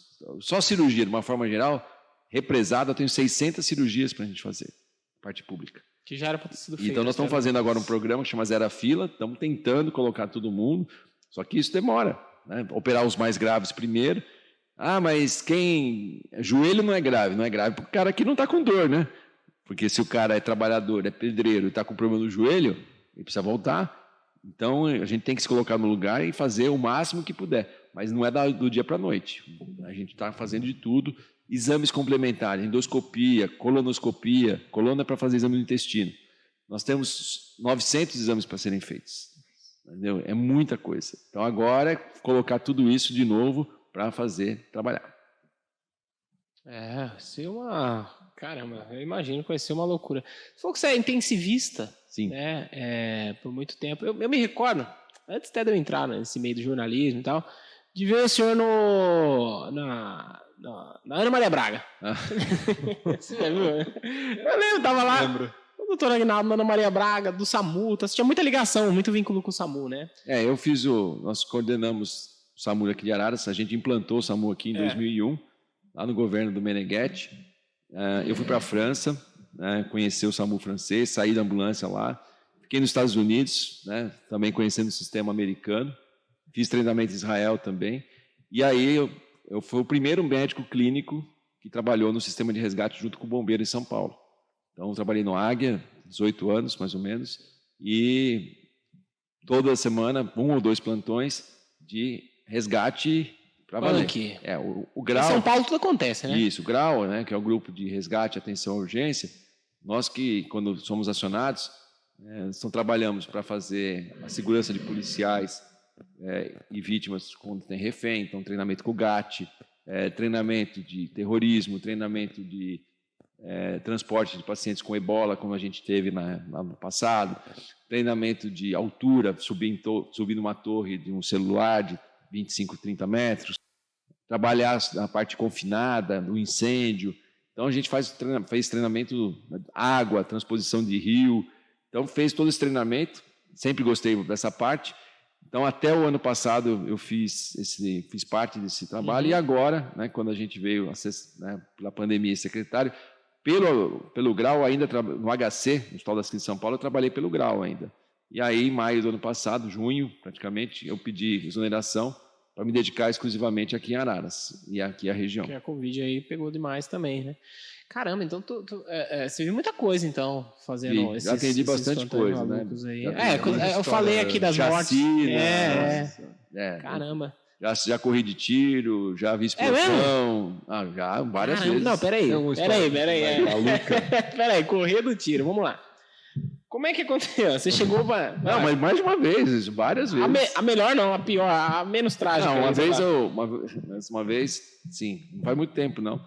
só cirurgia, de uma forma geral, represada, eu tenho 600 cirurgias para a gente fazer, parte pública. Que já era para ter sido feito. Então nós estamos fazendo agora um programa que chama Zero Fila, estamos tentando colocar todo mundo, só que isso demora, né? Operar os mais graves primeiro. Mas joelho não é grave porque o cara aqui não está com dor, né? Porque se o cara é trabalhador, é pedreiro e está com problema no joelho, ele precisa voltar. Então a gente tem que se colocar no lugar e fazer o máximo que puder, mas não é do dia para a noite. A gente está fazendo de tudo, exames complementares, endoscopia, colonoscopia, coluna é para fazer exame do intestino. Nós temos 900 exames para serem feitos, entendeu? É muita coisa. Então agora é colocar tudo isso de novo para fazer trabalhar. Vai ser uma... Caramba, eu imagino que vai ser uma loucura. Você falou que você é intensivista, sim, né? Por muito tempo. Eu me recordo, antes até de eu entrar nesse meio do jornalismo e tal, de ver o senhor na Ana Maria Braga. Você já viu? Eu lembro, tava lá. O doutor Aguinaldo, Ana Maria Braga, do SAMU. Você tinha muita ligação, muito vínculo com o SAMU, né? Nós coordenamos o SAMU aqui de Araras, a gente implantou o SAMU aqui em 2001, lá no governo do Meneghetti. Eu fui para a França, conhecer o SAMU francês, saí da ambulância lá, fiquei nos Estados Unidos, né, também conhecendo o sistema americano, fiz treinamento em Israel também, e aí eu fui o primeiro médico clínico que trabalhou no sistema de resgate junto com o bombeiro em São Paulo. Então, eu trabalhei no Águia, 18 anos mais ou menos, e toda semana, 1 ou 2 plantões de resgate para valer. O GRAU. Em São Paulo tudo acontece, né? Isso, o GRAU, né, que é o Grupo de Resgate, Atenção à Urgência. Nós que, quando somos acionados, trabalhamos para fazer a segurança de policiais e vítimas quando tem refém, então treinamento com o GAT, treinamento de terrorismo, treinamento de transporte de pacientes com ebola, como a gente teve no passado, treinamento de altura, subir numa torre de um celular de 25, 30 metros, trabalhar na parte confinada, no incêndio. Então, a gente fez treinamento água, transposição de rio. Então, fez todo esse treinamento. Sempre gostei dessa parte. Então, até o ano passado, eu fiz parte desse trabalho. E agora, né, quando a gente veio, né, pela pandemia, secretário, pelo grau ainda, no HC, no Hospital das Clínicas de São Paulo, eu trabalhei pelo grau ainda. E aí, em maio do ano passado, junho, praticamente, eu pedi exoneração para me dedicar exclusivamente aqui em Araras e aqui a região. Porque a Covid aí pegou demais também, né? Caramba, então você viu muita coisa, então, fazendo já atendi bastante coisa, né? Aí. Eu falei aqui das mortes. Caramba. Já corri de tiro, já vi explosão. Já várias vezes. Não, peraí. Peraí, correr do tiro, vamos lá. Como é que aconteceu? Você chegou para... Não, mas mais de uma vez, várias vezes. A melhor não, a pior, a menos trágica. Não, uma vez, sim, não faz muito tempo, não.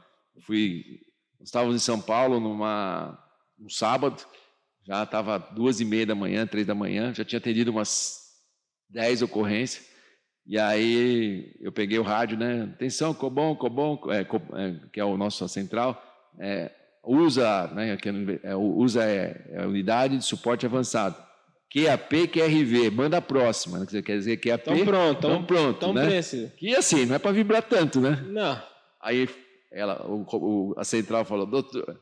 Estávamos em São Paulo num sábado, já estava 2:30 da manhã, 3 da manhã, já tinha atendido umas 10 ocorrências, e aí eu peguei o rádio, né? Atenção, Cobom, que é o nosso central, USA, né? USA é a Unidade de Suporte Avançado. QAP, QRV, manda a próxima. Quer dizer, QAP... Tão pronto, né? Preciso. Que assim, não é para vibrar tanto, né? Não. Aí a central falou, doutor,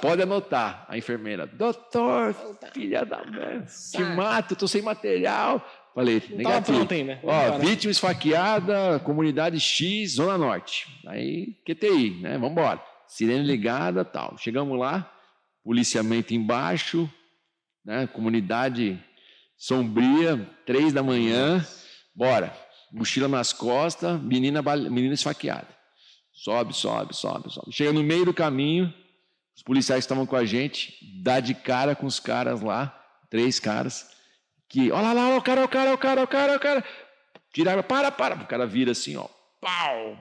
pode anotar. A enfermeira, doutor, filha da mãe, te mato, estou sem material. Falei, negativo. Pronto ainda. Vítima esfaqueada, comunidade X, Zona Norte. Aí, QTI, né? Vamos embora. Sirene ligada, tal. Chegamos lá, policiamento embaixo, né? Comunidade sombria, 3 da manhã, bora. Mochila nas costas, menina esfaqueada. Sobe. Chega no meio do caminho, os policiais que estavam com a gente, dá de cara com os caras lá, 3 caras, que, olha lá, o cara. Tiraram, para. O cara vira assim, ó, pau,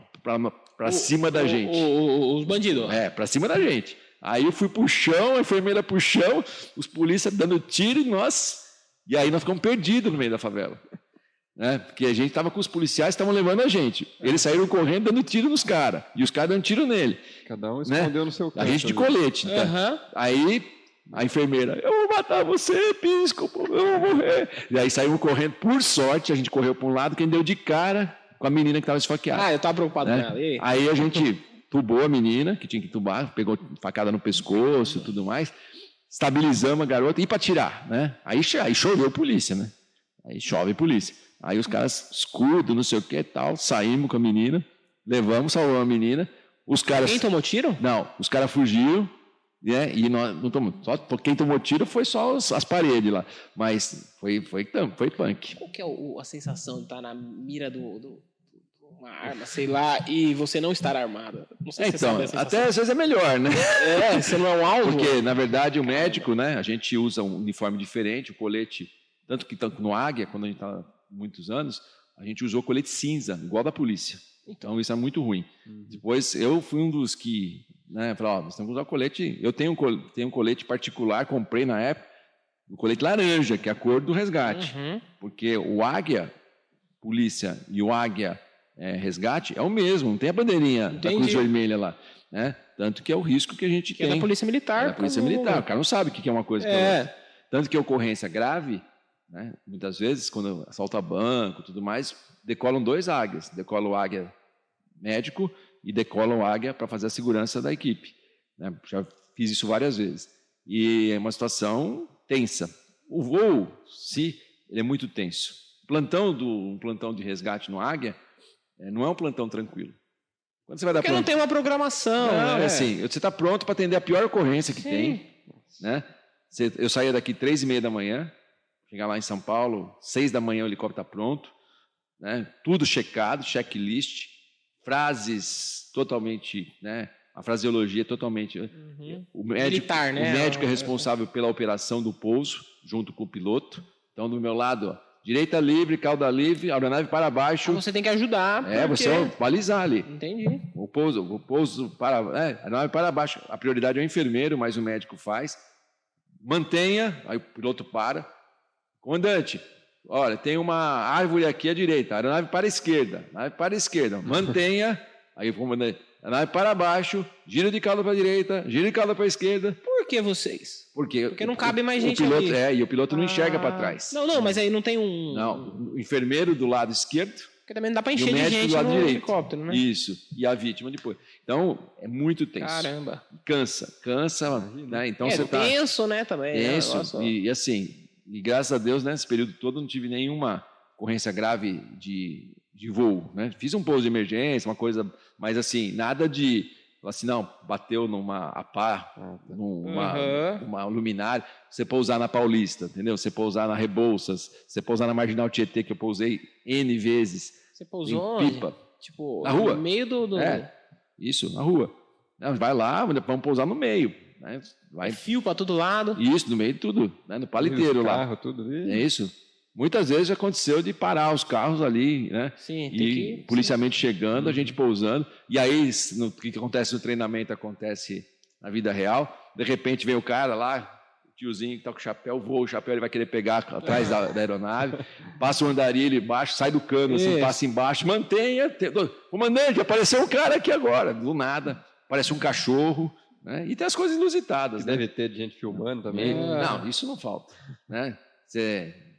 pra cima da gente. Os bandidos. Pra cima da gente. Aí eu fui pro chão, a enfermeira pro chão, os policiais dando tiro e aí nós ficamos perdidos no meio da favela. Né? Porque a gente estava com os policiais, estavam levando a gente. Eles saíram correndo, dando tiro nos caras. E os caras dando tiro nele. Cada um escondeu no seu canto. A gente de colete. Então. Aí a enfermeira, eu vou matar você, episcopo, eu vou morrer. E aí saímos correndo. Por sorte, a gente correu para um lado, quem deu de cara com a menina que estava esfaqueada. Eu estava preocupado com ela. Aí a gente tubou a menina, que tinha que tubar, pegou facada no pescoço e tudo mais. Estabilizamos a garota e para tirar, né? Aí choveu polícia, né? Aí chove polícia. Aí os caras, escudo, não sei o que e tal, saímos com a menina, salvamos a menina. Os caras... Quem tomou tiro? Não, os caras fugiram, né? E nós não tomamos. Só quem tomou tiro foi só as paredes lá. Mas foi punk. Qual que é a sensação de estar na mira uma arma, sei lá, e você não estar armado? Não sei se então, você sabe até às vezes é melhor, né? Você não é um alvo? Porque, na verdade, o médico, né? A gente usa um uniforme diferente, o colete, tanto que no Águia, quando a gente está muitos anos, a gente usou colete cinza, igual da polícia. Então, isso é muito ruim. Depois, eu fui um dos que, né, falou, nós temos que usar colete. Eu tenho um colete particular, comprei na época, o colete laranja, que é a cor do resgate. Porque o Águia, polícia, e o Águia, resgate, é o mesmo, não tem a bandeirinha da Cruz Vermelha lá. Né? Tanto que é o risco que a gente tem. É da Polícia Militar. Da Polícia Militar, o cara não sabe o que é uma coisa que é outra. Tanto que a ocorrência grave, né? Muitas vezes, quando assalta banco e tudo mais, decolam 2 águias. Decola o águia médico e decola o águia para fazer a segurança da equipe. Né? Já fiz isso várias vezes. E é uma situação tensa. O voo, ele é muito tenso. Um plantão de resgate no Águia não é um plantão tranquilo. Quando você vai dar Porque não tem uma programação. Não, assim, você está pronto para atender a pior ocorrência que tem. Né? Eu saía daqui 3:30 da manhã, chegar lá em São Paulo, 6 da manhã o helicóptero está pronto, né? Tudo checado, checklist, frases totalmente, né? A fraseologia totalmente... O médico, militar, né? O médico é responsável pela operação do pouso, junto com o piloto. Então, do meu lado, ó, direita livre, cauda livre, aeronave para baixo. Você tem que ajudar. Você vai balizar ali. Entendi. O pouso para... aeronave para baixo. A prioridade é o enfermeiro, mas o médico faz. Mantenha, aí o piloto para... Comandante, olha, tem uma árvore aqui à direita, aeronave para a esquerda, mantenha Aí o comandante, a nave para baixo, giro de cauda para a direita, giro de cauda para a esquerda. Por que vocês? Porque não cabe mais gente o piloto, ali. e o piloto não enxerga para trás. Não, mas aí não tem um... Não, o enfermeiro do lado esquerdo. Porque também não dá para E o encher de médico gente do lado no direito. helicóptero, né? Isso, e a vítima depois. Então, é muito tenso. Caramba. Cansa, né? Então você tá tenso, né, também. tenso, e assim, e graças a Deus, nesse período todo, não tive nenhuma ocorrência grave de voo, né? Fiz um pouso de emergência, uma coisa, mas assim, nada de, assim, não, bateu numa APA, numa luminária, você pousar na Paulista, entendeu? Você pousar na Rebouças, você pousar na Marginal Tietê, que eu pousei N vezes. Você pousou em Pipa. Tipo, na rua. No meio do... Isso, na rua. Não, vai lá, vamos pousar no meio. Né? Vai fio para todo lado. Isso, no meio de tudo, né? No paliteiro lá. Carro, tudo ali. É isso. Muitas vezes já aconteceu de parar os carros ali, né? Sim, e policiamento chegando, a gente pousando. E aí, o que acontece no treinamento acontece na vida real. De repente vem o cara lá, o tiozinho que está com o chapéu, voa o chapéu, ele vai querer pegar atrás da aeronave, passa o andarilho embaixo, sai do cano, assim, passa embaixo, mantenha. Comandante, apareceu um cara aqui agora, do nada, parece um cachorro. Né? E tem as coisas inusitadas. Deve ter de gente filmando também. Não, isso não falta. Né?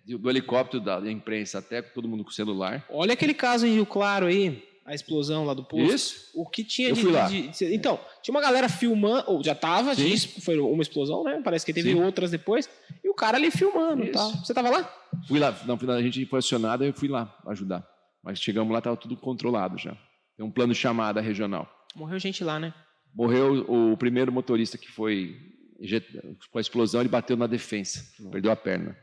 Do helicóptero da imprensa até todo mundo com celular. Olha aquele caso em Rio Claro aí, a explosão lá do posto. Isso. O que tinha Eu fui lá. Então, tinha uma galera filmando, ou já tava, foi uma explosão, né? Parece que teve outras depois, e o cara ali filmando e tal. Você tava lá? Fui lá, não, a gente foi acionado, eu fui lá ajudar. Mas chegamos lá, estava tudo controlado já. Tem um plano de chamada regional. Morreu gente lá, né? Morreu o primeiro motorista que foi com a explosão, ele bateu na defensa, perdeu a perna.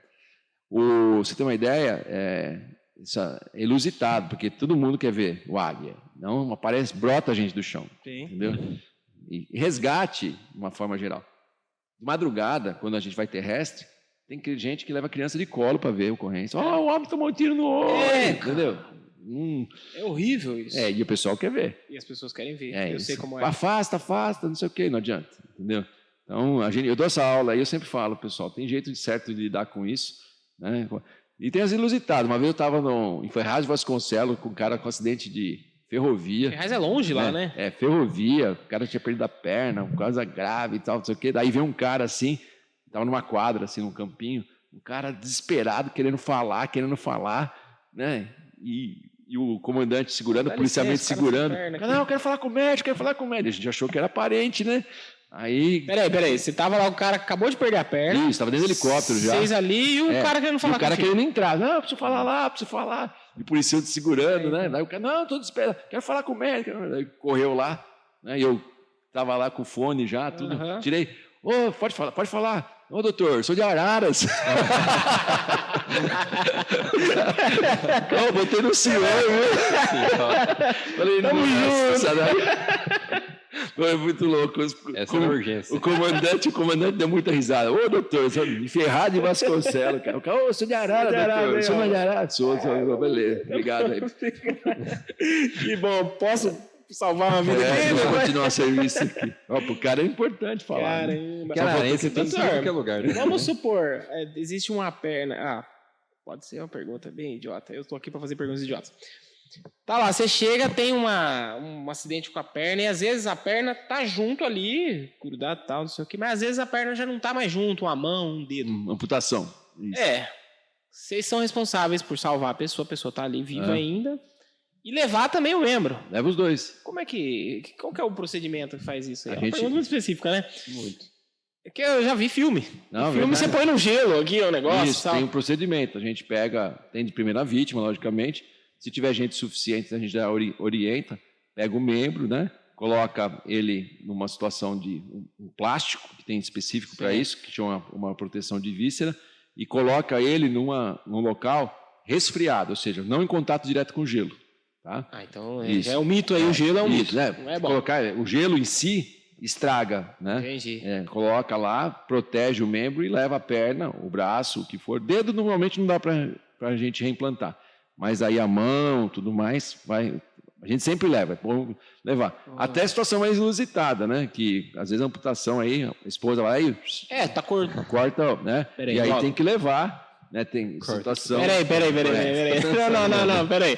Você tem uma ideia, isso é ilusitado, porque todo mundo quer ver o águia. Não aparece, brota a gente do chão. Sim. Entendeu? E resgate, de uma forma geral. De madrugada, quando a gente vai terrestre, tem gente que leva a criança de colo para ver a ocorrência. O homem tomou um tiro no olho. Entendeu? É horrível isso. E o pessoal quer ver. E as pessoas querem ver. Eu isso. sei como é. Afasta, não sei o quê, não adianta. Entendeu? Então, eu dou essa aula aí, eu sempre falo, pessoal, tem jeito certo de lidar com isso. Né? E tem as inusitadas. Uma vez eu estava em Ferraz de Vasconcelos com um cara com acidente de ferrovia. Ferraz é longe lá, né? Ferrovia, o cara tinha perdido a perna, coisa grave e tal, não sei o quê. Daí veio um cara assim, estava numa quadra, assim, num campinho, um cara desesperado, querendo falar, né? E o comandante segurando, o policiamento segurando. Não, eu quero falar com o médico, A gente achou que era parente, né? Aí... Peraí, você tava lá, o cara acabou de perder a perna. Isso, estava dentro do helicóptero já. Vocês ali e o cara querendo falar. E o cara querendo entrar. Não, preciso falar. E o policial te segurando, né? Daí o cara, não, estou desesperado, quero falar com o médico. Daí correu lá, né? E eu estava lá com o fone já, tudo. Tirei. Pode falar. Ô, doutor, sou de Araras. Não, botei no senhor, viu? Falei, tamo junto. Foi muito louco. Essa é a urgência. O comandante deu muita risada. Ô, doutor, Ferraz de Vasconcelos. Cara, sou de Araras, doutor. Sou de Araras. Sou. Beleza, obrigado aí. Que bom, posso salvar uma vida dele? Vou continuar o serviço aqui. Pro cara é importante falar. Caramba. Canarense tem em qualquer lugar. Né? Vamos supor, existe uma perna... pode ser uma pergunta bem idiota. Eu estou aqui para fazer perguntas idiotas. Tá lá, você chega, tem um acidente com a perna, e às vezes a perna tá junto ali, grudado e tal, não sei o que, mas às vezes a perna já não tá mais junto, uma mão, um dedo. Amputação. Isso. Vocês são responsáveis por salvar a pessoa tá ali viva ainda, e levar também o membro. Leva os dois. Qual que é o procedimento que faz isso aí? É uma pergunta muito específica, né? Muito. É que eu já vi filme. No filme você põe no gelo aqui o negócio. Isso, tem um procedimento. A gente tem de primeira vítima, logicamente. Se tiver gente suficiente, a gente já orienta, pega o membro, né? Coloca ele numa situação de um plástico, que tem específico para isso, que chama uma proteção de víscera, e coloca ele num local resfriado, ou seja, não em contato direto com o gelo. Tá? Então já é um mito aí, o gelo é um mito. Não é bom. Colocar o gelo em si estraga, né? Entendi. Coloca lá, protege o membro e leva a perna, o braço, o que for. Dedo normalmente não dá para a gente reimplantar. Mas aí a mão, tudo mais, a gente sempre leva, é bom levar. Até a situação mais inusitada, né? Que às vezes a amputação aí, a esposa vai aí... tá cortando. Corta, né? Peraí, e aí tem que levar, né? Tem situação... Peraí. Não, peraí.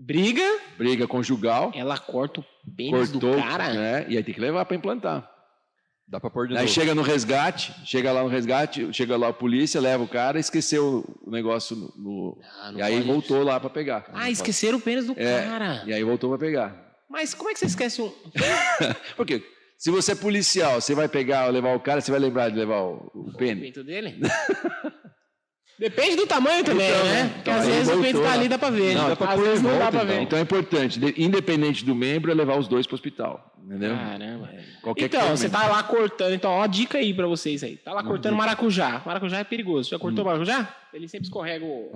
briga conjugal, ela corta o pênis do cara. Né? E aí tem que levar para implantar. Dá para pôr de Aí novo. chega lá no resgate, chega lá a polícia, leva o cara, esqueceu o negócio e aí voltou lá para pegar. Esqueceram o pênis do cara. E aí voltou para pegar. Mas como é que você esquece um... Por quê? Se você é policial, você vai pegar ou levar o cara, você vai lembrar de levar o pênis? O pinto dele? Depende do tamanho também, né? Porque às vezes o peito tá ali, dá pra ver. Não, às vezes não dá pra ver. Então é importante, independente do membro, é levar os dois pro hospital. Entendeu? Caramba. Então, você tá lá cortando. Então, ó, dica aí pra vocês aí. Tá lá cortando maracujá. Maracujá é perigoso. Já cortou maracujá? Ele sempre escorrega o...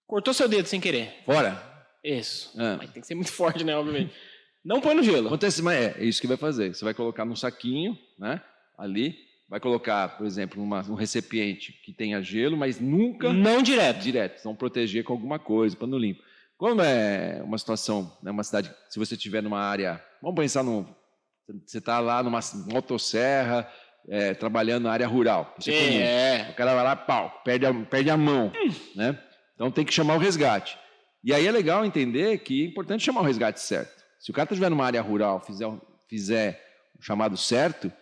Cortou seu dedo sem querer. Fora. Isso. Mas tem que ser muito forte, né? Obviamente. Não põe no gelo. Acontece, mas é isso que vai fazer. Você vai colocar num saquinho, né? Ali. Vai colocar, por exemplo, um recipiente que tenha gelo, mas nunca... Não direto. Direto. Então, proteger com alguma coisa, pano limpo. Como é uma situação, né, uma cidade, se você estiver numa área... Vamos pensar você está lá numa motosserra, trabalhando na área rural. Isso é comum. O cara vai lá, pau, perde a mão. Né? Então, tem que chamar o resgate. E aí é legal entender que é importante chamar o resgate certo. Se o cara estiver numa área rural, fizer o chamado certo...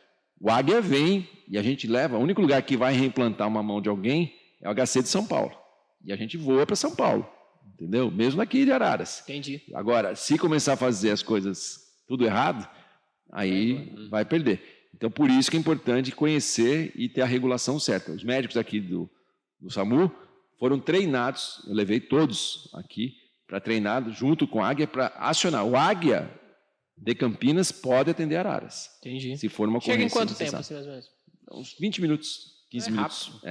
O Águia vem e a gente leva. O único lugar que vai reimplantar uma mão de alguém é o HC de São Paulo. E a gente voa para São Paulo, entendeu? Mesmo aqui de Araras. Entendi. Agora, se começar a fazer as coisas tudo errado, aí vai perder. Então, por isso que é importante conhecer e ter a regulação certa. Os médicos aqui do SAMU foram treinados, eu levei todos aqui para treinar junto com o Águia para acionar. O Águia de Campinas pode atender Araras. Entendi. Se for uma ocorrência. Chega em quanto tempo, assim, mais ou menos? Uns 20 minutos, 15 minutos.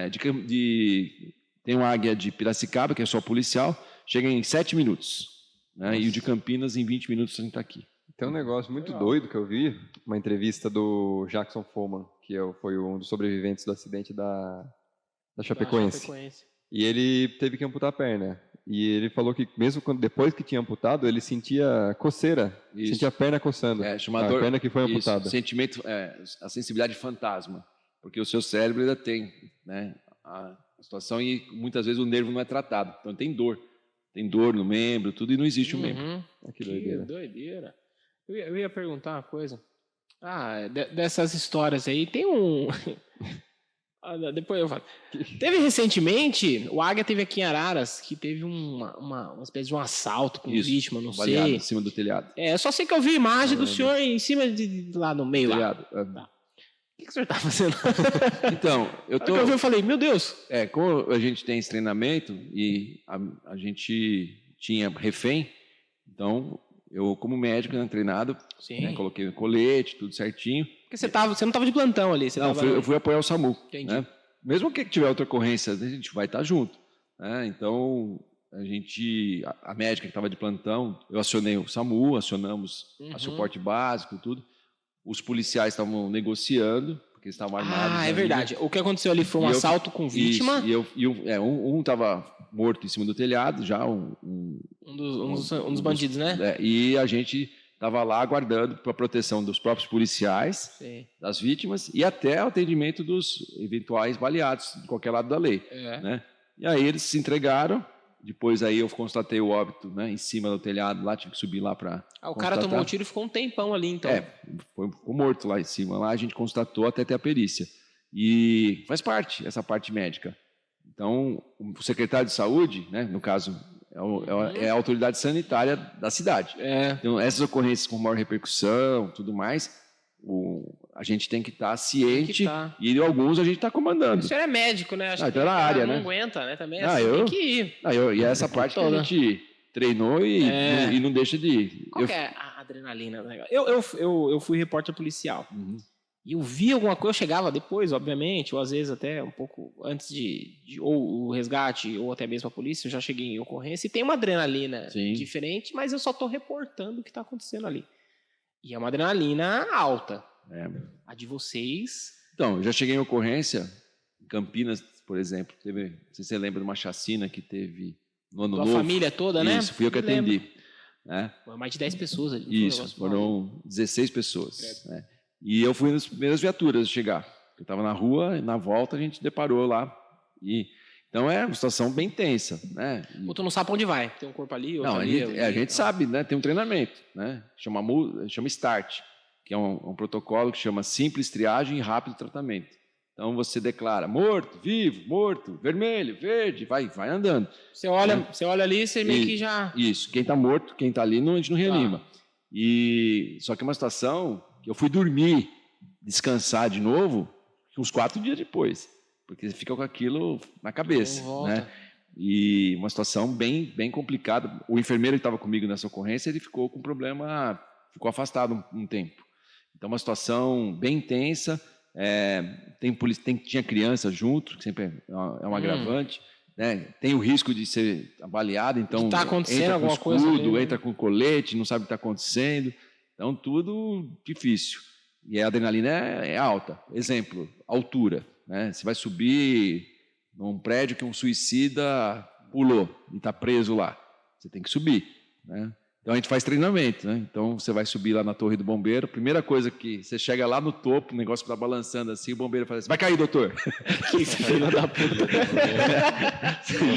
Tem um Águia de Piracicaba, que é só policial, chega em 7 minutos. Né? E o de Campinas, em 20 minutos, a gente está aqui. Tem um negócio muito doido que eu vi, uma entrevista do Jackson Foman, que foi um dos sobreviventes do acidente da Chapecoense. E ele teve que amputar a perna. E ele falou que mesmo depois que tinha amputado, ele sentia coceira, sentia a perna coçando. A perna que foi amputada. Sentimento, a sensibilidade fantasma, porque o seu cérebro ainda tem, né, a situação e muitas vezes o nervo não é tratado, então tem dor no membro, tudo e não existe o membro. Que doideira. Eu ia perguntar uma coisa. Dessas histórias aí, tem um... Depois eu falo. Teve recentemente, o Águia teve aqui em Araras, que teve uma espécie de um assalto com vítima, não sei. Em cima do telhado. Eu só sei que eu vi a imagem do senhor em cima lá no meio. Telhado. Lá. O que o senhor tá fazendo? Então, eu falei, meu Deus. Como a gente tem esse treinamento e a gente tinha refém, então eu, como médico, treinado, né, coloquei o colete, tudo certinho. Porque você não estava de plantão ali. Eu fui apoiar o SAMU. Entendi. Né? Mesmo que tiver outra ocorrência, a gente vai estar junto. Né? Então, a médica que estava de plantão, eu acionei o SAMU, acionamos a suporte básico, tudo. Os policiais estavam negociando, porque eles estavam armados. É verdade. O que aconteceu ali foi um assalto com vítima. Um estava morto em cima do telhado, já um dos bandidos, né? E a gente estava lá aguardando para a proteção dos próprios policiais, das vítimas e até o atendimento dos eventuais baleados de qualquer lado da lei. Né? E aí eles se entregaram, depois aí eu constatei o óbito, né, em cima do telhado, lá tive que subir lá para o cara tomou um tiro e ficou um tempão ali, então. Ficou morto lá em cima, lá a gente constatou até ter a perícia. E faz parte, essa parte médica. Então, o secretário de saúde, né, no caso... É a autoridade sanitária da cidade. Então, essas ocorrências com maior repercussão, tudo mais, a gente tem que estar ciente e alguns a gente está comandando. O senhor é médico, né? Acho que na área, não né? aguenta, né? Também tem que ir. E é essa parte que a gente treinou e não deixa de ir. Qual que é a adrenalina do negócio? Eu fui repórter policial. E eu vi alguma coisa, eu chegava depois, obviamente, ou às vezes até um pouco antes de ou o resgate, ou até mesmo a polícia, eu já cheguei em ocorrência, e tem uma adrenalina diferente, mas eu só estou reportando o que está acontecendo ali. E é uma adrenalina alta. A de vocês... Então, eu já cheguei em ocorrência, em Campinas, por exemplo, não sei se você lembra de uma chacina que teve no Ano Novo. A família toda, né? Isso, fui eu que atendi. Mais de 10 pessoas ali. Isso, foram 16 pessoas. E eu fui nas primeiras viaturas chegar. Eu estava na rua, e na volta a gente deparou lá. E Então é uma situação bem tensa, né? Ou tu não sabe pra onde vai. Tem um corpo ali, outro Não, ali. a gente sabe, né? Tem um treinamento, né? Chama START, que é um protocolo que chama simples triagem e rápido tratamento. Então você declara morto, vivo, morto, vermelho, verde, vai andando. Você olha ali, você meio que já... Isso, quem está morto, quem está ali, a gente não reanima. Só que é uma situação que eu fui dormir, descansar de novo, uns 4 dias depois. Porque você fica com aquilo na cabeça, né? E uma situação bem, bem complicada. O enfermeiro que estava comigo nessa ocorrência, ele ficou com problema, ficou afastado um tempo. Então, uma situação bem intensa. Tinha criança junto, que sempre é um agravante. Né? Tem o risco de ser avaliado, então tá acontecendo entra com alguma escudo, coisa ali, né? entra com colete, não sabe o que está acontecendo. Então, tudo difícil. E a adrenalina é alta. Exemplo, altura. Né? Você vai subir num prédio que um suicida pulou e está preso lá. Você tem que subir. Né? Então a gente faz treinamento. Né? Então você vai subir lá na torre do bombeiro. Primeira coisa que você chega lá no topo, o negócio está balançando assim, o bombeiro fala assim: vai cair, doutor. Que filho da puta.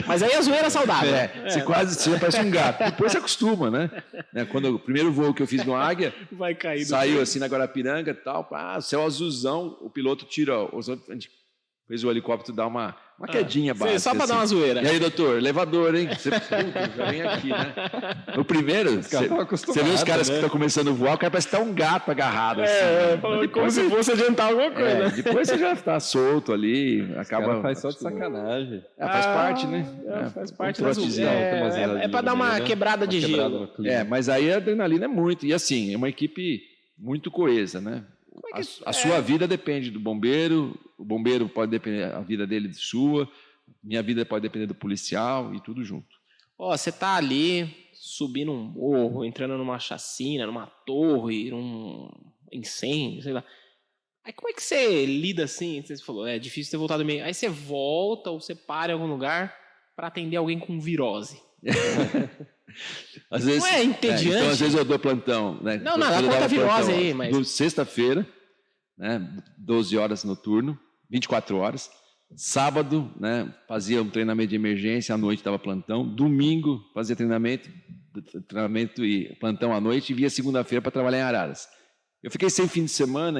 Mas aí a zoeira é saudável. Você parece um gato. Depois você acostuma, né? Quando o primeiro voo que eu fiz no Águia, vai cair, saiu assim na Guarapiranga e tal, céu azulzão, o piloto tira, a gente fez o helicóptero dar uma quedinha básica. Só para assim. dar uma zoeira. E aí, doutor, elevador, hein? Você já vem aqui, né? No primeiro, você vê os caras que estão começando a voar, o cara parece que tá um gato agarrado. Assim, como se fosse adiantar alguma coisa. Depois você já está solto ali, acaba... faz só de sacanagem. Faz parte, né? Faz parte da zoeira. É para dar uma quebrada de gelo. Mas aí a adrenalina é muito. E assim, é uma equipe muito coesa, né? A sua vida depende do bombeiro, o bombeiro pode depender, a vida dele de sua, minha vida pode depender do policial e tudo junto. Você tá ali, subindo um morro, entrando numa chacina, numa torre, num incêndio, sei lá. Aí como é que você lida assim? Você falou, é difícil ter voltado meio. Aí você volta ou você para em algum lugar para atender alguém com virose. Às vezes, não é entediante? Então, às vezes eu dou plantão. Né? Não, conta a virose aí. Mas... Sexta-feira, né, 12 horas no turno, 24 horas. Sábado, né, fazia um treinamento de emergência, à noite dava plantão. Domingo, fazia treinamento e plantão à noite. E via segunda-feira para trabalhar em Araras. Eu fiquei sem fim de semana,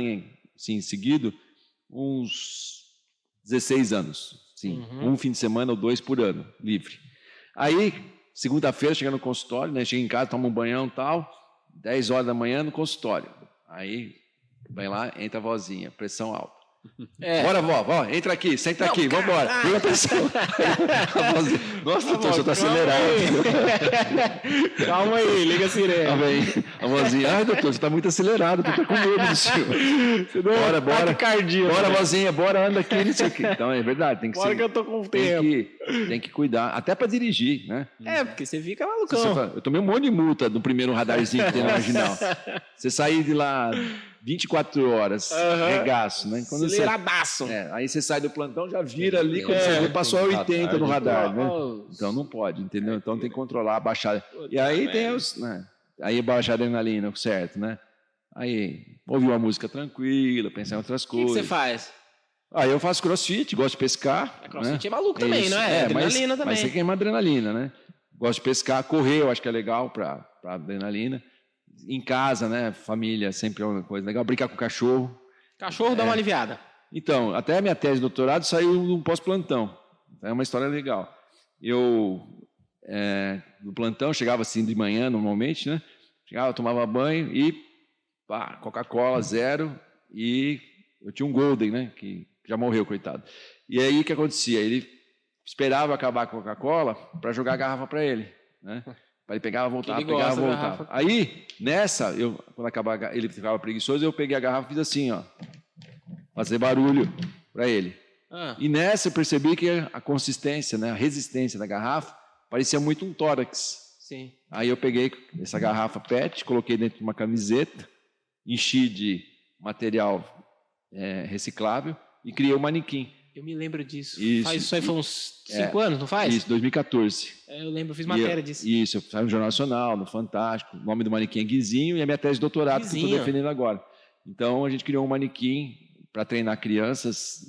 assim, seguido, uns 16 anos. Sim, um fim de semana ou 2 por ano, livre. Aí, segunda-feira, chega no consultório, né? Chega em casa, toma um banhão e tal, 10 horas da manhã no consultório. Aí, vai lá, entra a vozinha, pressão alta. Bora, vó, entra aqui, senta aqui, vambora. Pega a pressão. Nossa, doutor, você tá acelerado. Calma aí, liga a sirene. A vozinha, ai, doutor, você tá muito acelerado, tu tá com medo do senhor. Bora. Bora, vozinha, bora, anda aqui, não sei o quê. Então, é verdade, tem que ser. Bora que eu tô com tempo. Tem que cuidar, até para dirigir, né? Porque você fica malucão. Eu tomei um monte de multa no primeiro radarzinho que tem na marginal. Você sair de lá 24 horas, regaço, né? Aceleradaço. Aí você sai do plantão, já vira ali, quando você passou a 80 no radar, né? Então não pode, entendeu? Então tem que controlar, baixar. E aí tem os... Né? Aí baixar a adrenalina, certo, né? Aí ouvir uma música tranquila, pensar em outras coisas. O que você faz? Aí eu faço crossfit, gosto de pescar. Crossfit é maluco também, não é? Adrenalina também. Mas você queima adrenalina, né? Gosto de pescar, correr, eu acho que é legal para adrenalina. Em casa, né? Família, sempre é uma coisa legal. Brincar com o cachorro. Cachorro dá uma aliviada. Então, até a minha tese de doutorado saiu num pós-plantão. É uma história legal. Eu, no plantão, chegava assim de manhã, normalmente, né? Chegava, tomava banho e Coca-Cola, 0. E eu tinha um Golden, né? Que já morreu, coitado. E aí, o que acontecia? Ele esperava acabar a Coca-Cola para jogar a garrafa para ele, né? Ele pegava, voltava, pegava, voltava. Aí, nessa, quando acabava, ele ficava preguiçoso, eu peguei a garrafa e fiz assim, ó. Fazer barulho para ele. E nessa eu percebi que a consistência, né, a resistência da garrafa parecia muito um tórax. Sim. Aí eu peguei essa garrafa PET, coloquei dentro de uma camiseta, enchi de material reciclável e criei um manequim. Eu me lembro disso. Isso aí foi uns 5 anos, não faz? Isso, 2014. Eu lembro, eu fiz matéria disso. Isso, eu saí no Jornal Nacional, no Fantástico. O nome do manequim é Guizinho e a minha tese de doutorado que eu estou defendendo agora. Então, a gente criou um manequim para treinar crianças,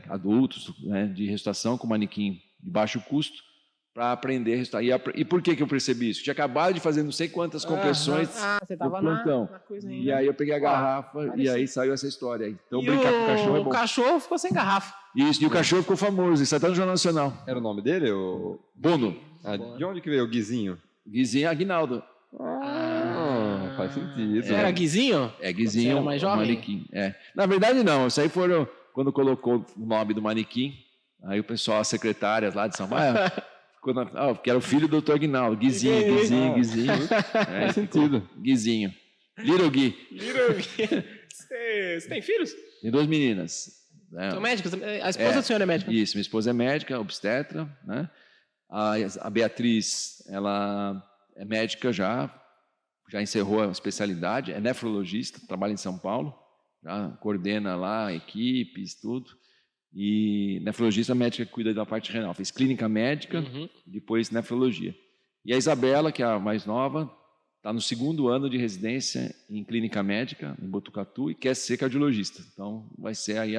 adultos, né, de ressuscitação com manequim de baixo custo, para aprender a resultar. E por que eu percebi isso? Tinha acabado de fazer não sei quantas compressões você no tava plantão. na coisa ainda. E aí eu peguei a garrafa e aí saiu essa história. Então brincar com o cachorro é bom. O cachorro ficou sem garrafa. Isso, e o cachorro ficou famoso, isso até no Jornal Nacional. Era o nome dele? Bono. De onde que veio o Guizinho? Guizinho Aguinaldo. Faz sentido. Era Guizinho? É, Guizinho. Você era mais jovem? Manequim. Na verdade, não. Isso aí foram quando colocou o nome do manequim. Aí o pessoal, as secretárias lá de São Paulo, que era o filho do Dr. Aguinaldo. Guizinho. Faz sentido. Guizinho. Little Gui. Você tem filhos? Tem 2 meninas. São médicos? A esposa do senhor é médica? Isso, minha esposa é médica, obstetra, né? A Beatriz, ela é médica já encerrou a especialidade, é nefrologista, trabalha em São Paulo, já coordena lá equipes, tudo. E nefrologista médica que cuida da parte renal. Fez clínica médica, depois nefrologia. E a Isabela, que é a mais nova, está no 2º ano de residência em clínica médica, em Botucatu, e quer ser cardiologista. Então, vai ser aí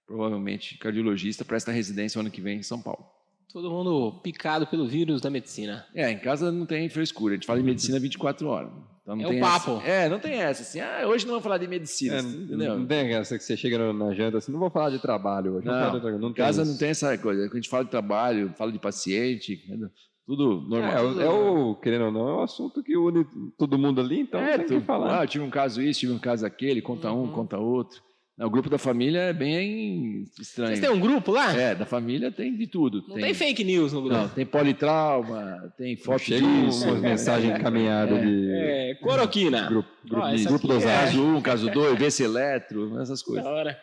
provavelmente cardiologista para esta residência o ano que vem em São Paulo. Todo mundo picado pelo vírus da medicina. Em casa não tem frescura. A gente fala de medicina 24 horas. Então não tem o papo. Não tem essa. Assim, hoje não vamos falar de medicina. Entendeu? Não tem essa que você chega na janta assim, não vou falar de trabalho hoje. Não, em casa não tem essa coisa. Quando a gente fala de trabalho, fala de paciente, tudo normal. Querendo ou não, é um assunto que une todo mundo ali, então tem que falar. Eu tive um caso isso, tive um caso aquele, conta um, conta outro. O grupo da família é bem estranho. Vocês têm um grupo lá? Da família tem de tudo. Não tem fake news no grupo? Não, tem politrauma, tem foto chega umas mensagens encaminhadas de... cloroquina. Grupo dosagem. Caso 2, VC Eletro, essas coisas. Da hora.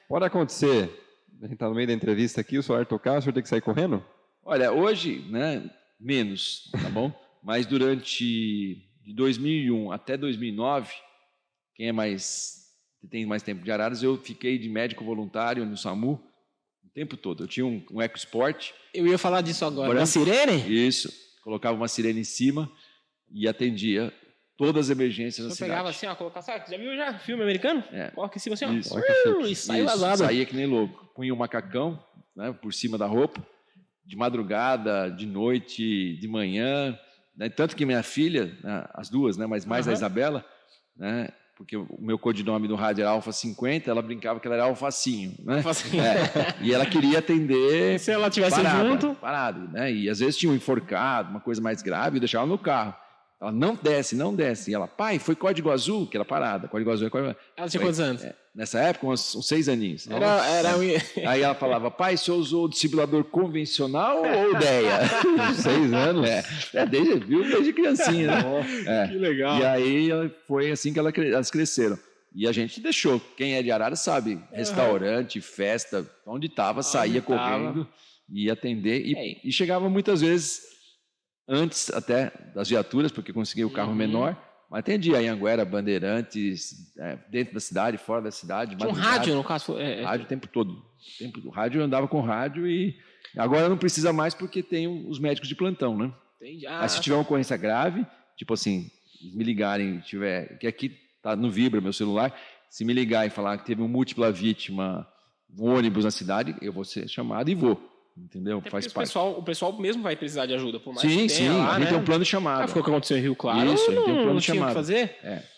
Pode acontecer, a gente está no meio da entrevista aqui, o celular tocar, o senhor tem que sair correndo? Olha, hoje, menos, tá bom? Mas durante de 2001 até 2009, quem tem mais tempo de Araras, eu fiquei de médico voluntário no SAMU o tempo todo. Eu tinha um EcoSport. Eu ia falar disso agora. Uma sirene? Isso. Colocava uma sirene em cima e atendia todas as emergências da cidade. Pegava assim, colocava, já viu filme americano? Coloca em cima assim, Isso. E sai vazado. Saía que nem louco. Punha um macacão, né, por cima da roupa, de madrugada, de noite, de manhã. Né? Tanto que minha filha, as duas, né, mas mais a Isabela, né, porque o meu codinome do rádio era Alfa 50, ela brincava que ela era alfacinho, né? E ela queria atender... Se ela tivesse junto... Parado, né? E às vezes tinha um enforcado, uma coisa mais grave, eu deixava ela no carro. Ela, não desce. E ela, pai, foi código azul, que era parada. Código azul é código azul. Ela tinha quantos anos? Nessa época, uns 6 aninhos. Era... Aí ela falava, pai, o senhor usou o desfibrilador convencional ou DEA? 6 anos? Desde criancinha, né? Que legal. E aí foi assim que elas cresceram. E a gente deixou. Quem é de Araras sabe. Restaurante, festa, onde estava, saía correndo, ia atender. E chegava muitas vezes antes até das viaturas, porque conseguia o carro menor. Mas atendia em Anguera, Bandeirantes, dentro da cidade, fora da cidade. Tinha um rádio, no caso? Rádio o tempo todo. O rádio, eu andava com rádio e agora não precisa mais porque tem os médicos de plantão, né? Entendi. Mas se tiver uma ocorrência grave, tipo assim, me ligarem, que aqui tá no Vibra, meu celular, se me ligar e falar que teve uma múltipla vítima, um ônibus na cidade, eu vou ser chamado e vou. Entendeu? Faz parte. O pessoal mesmo vai precisar de ajuda, por mais sim, que tenha lá, a gente tem um plano de chamada. Foi o que aconteceu em Rio Claro. Isso, tem um plano de chamada. Fazer?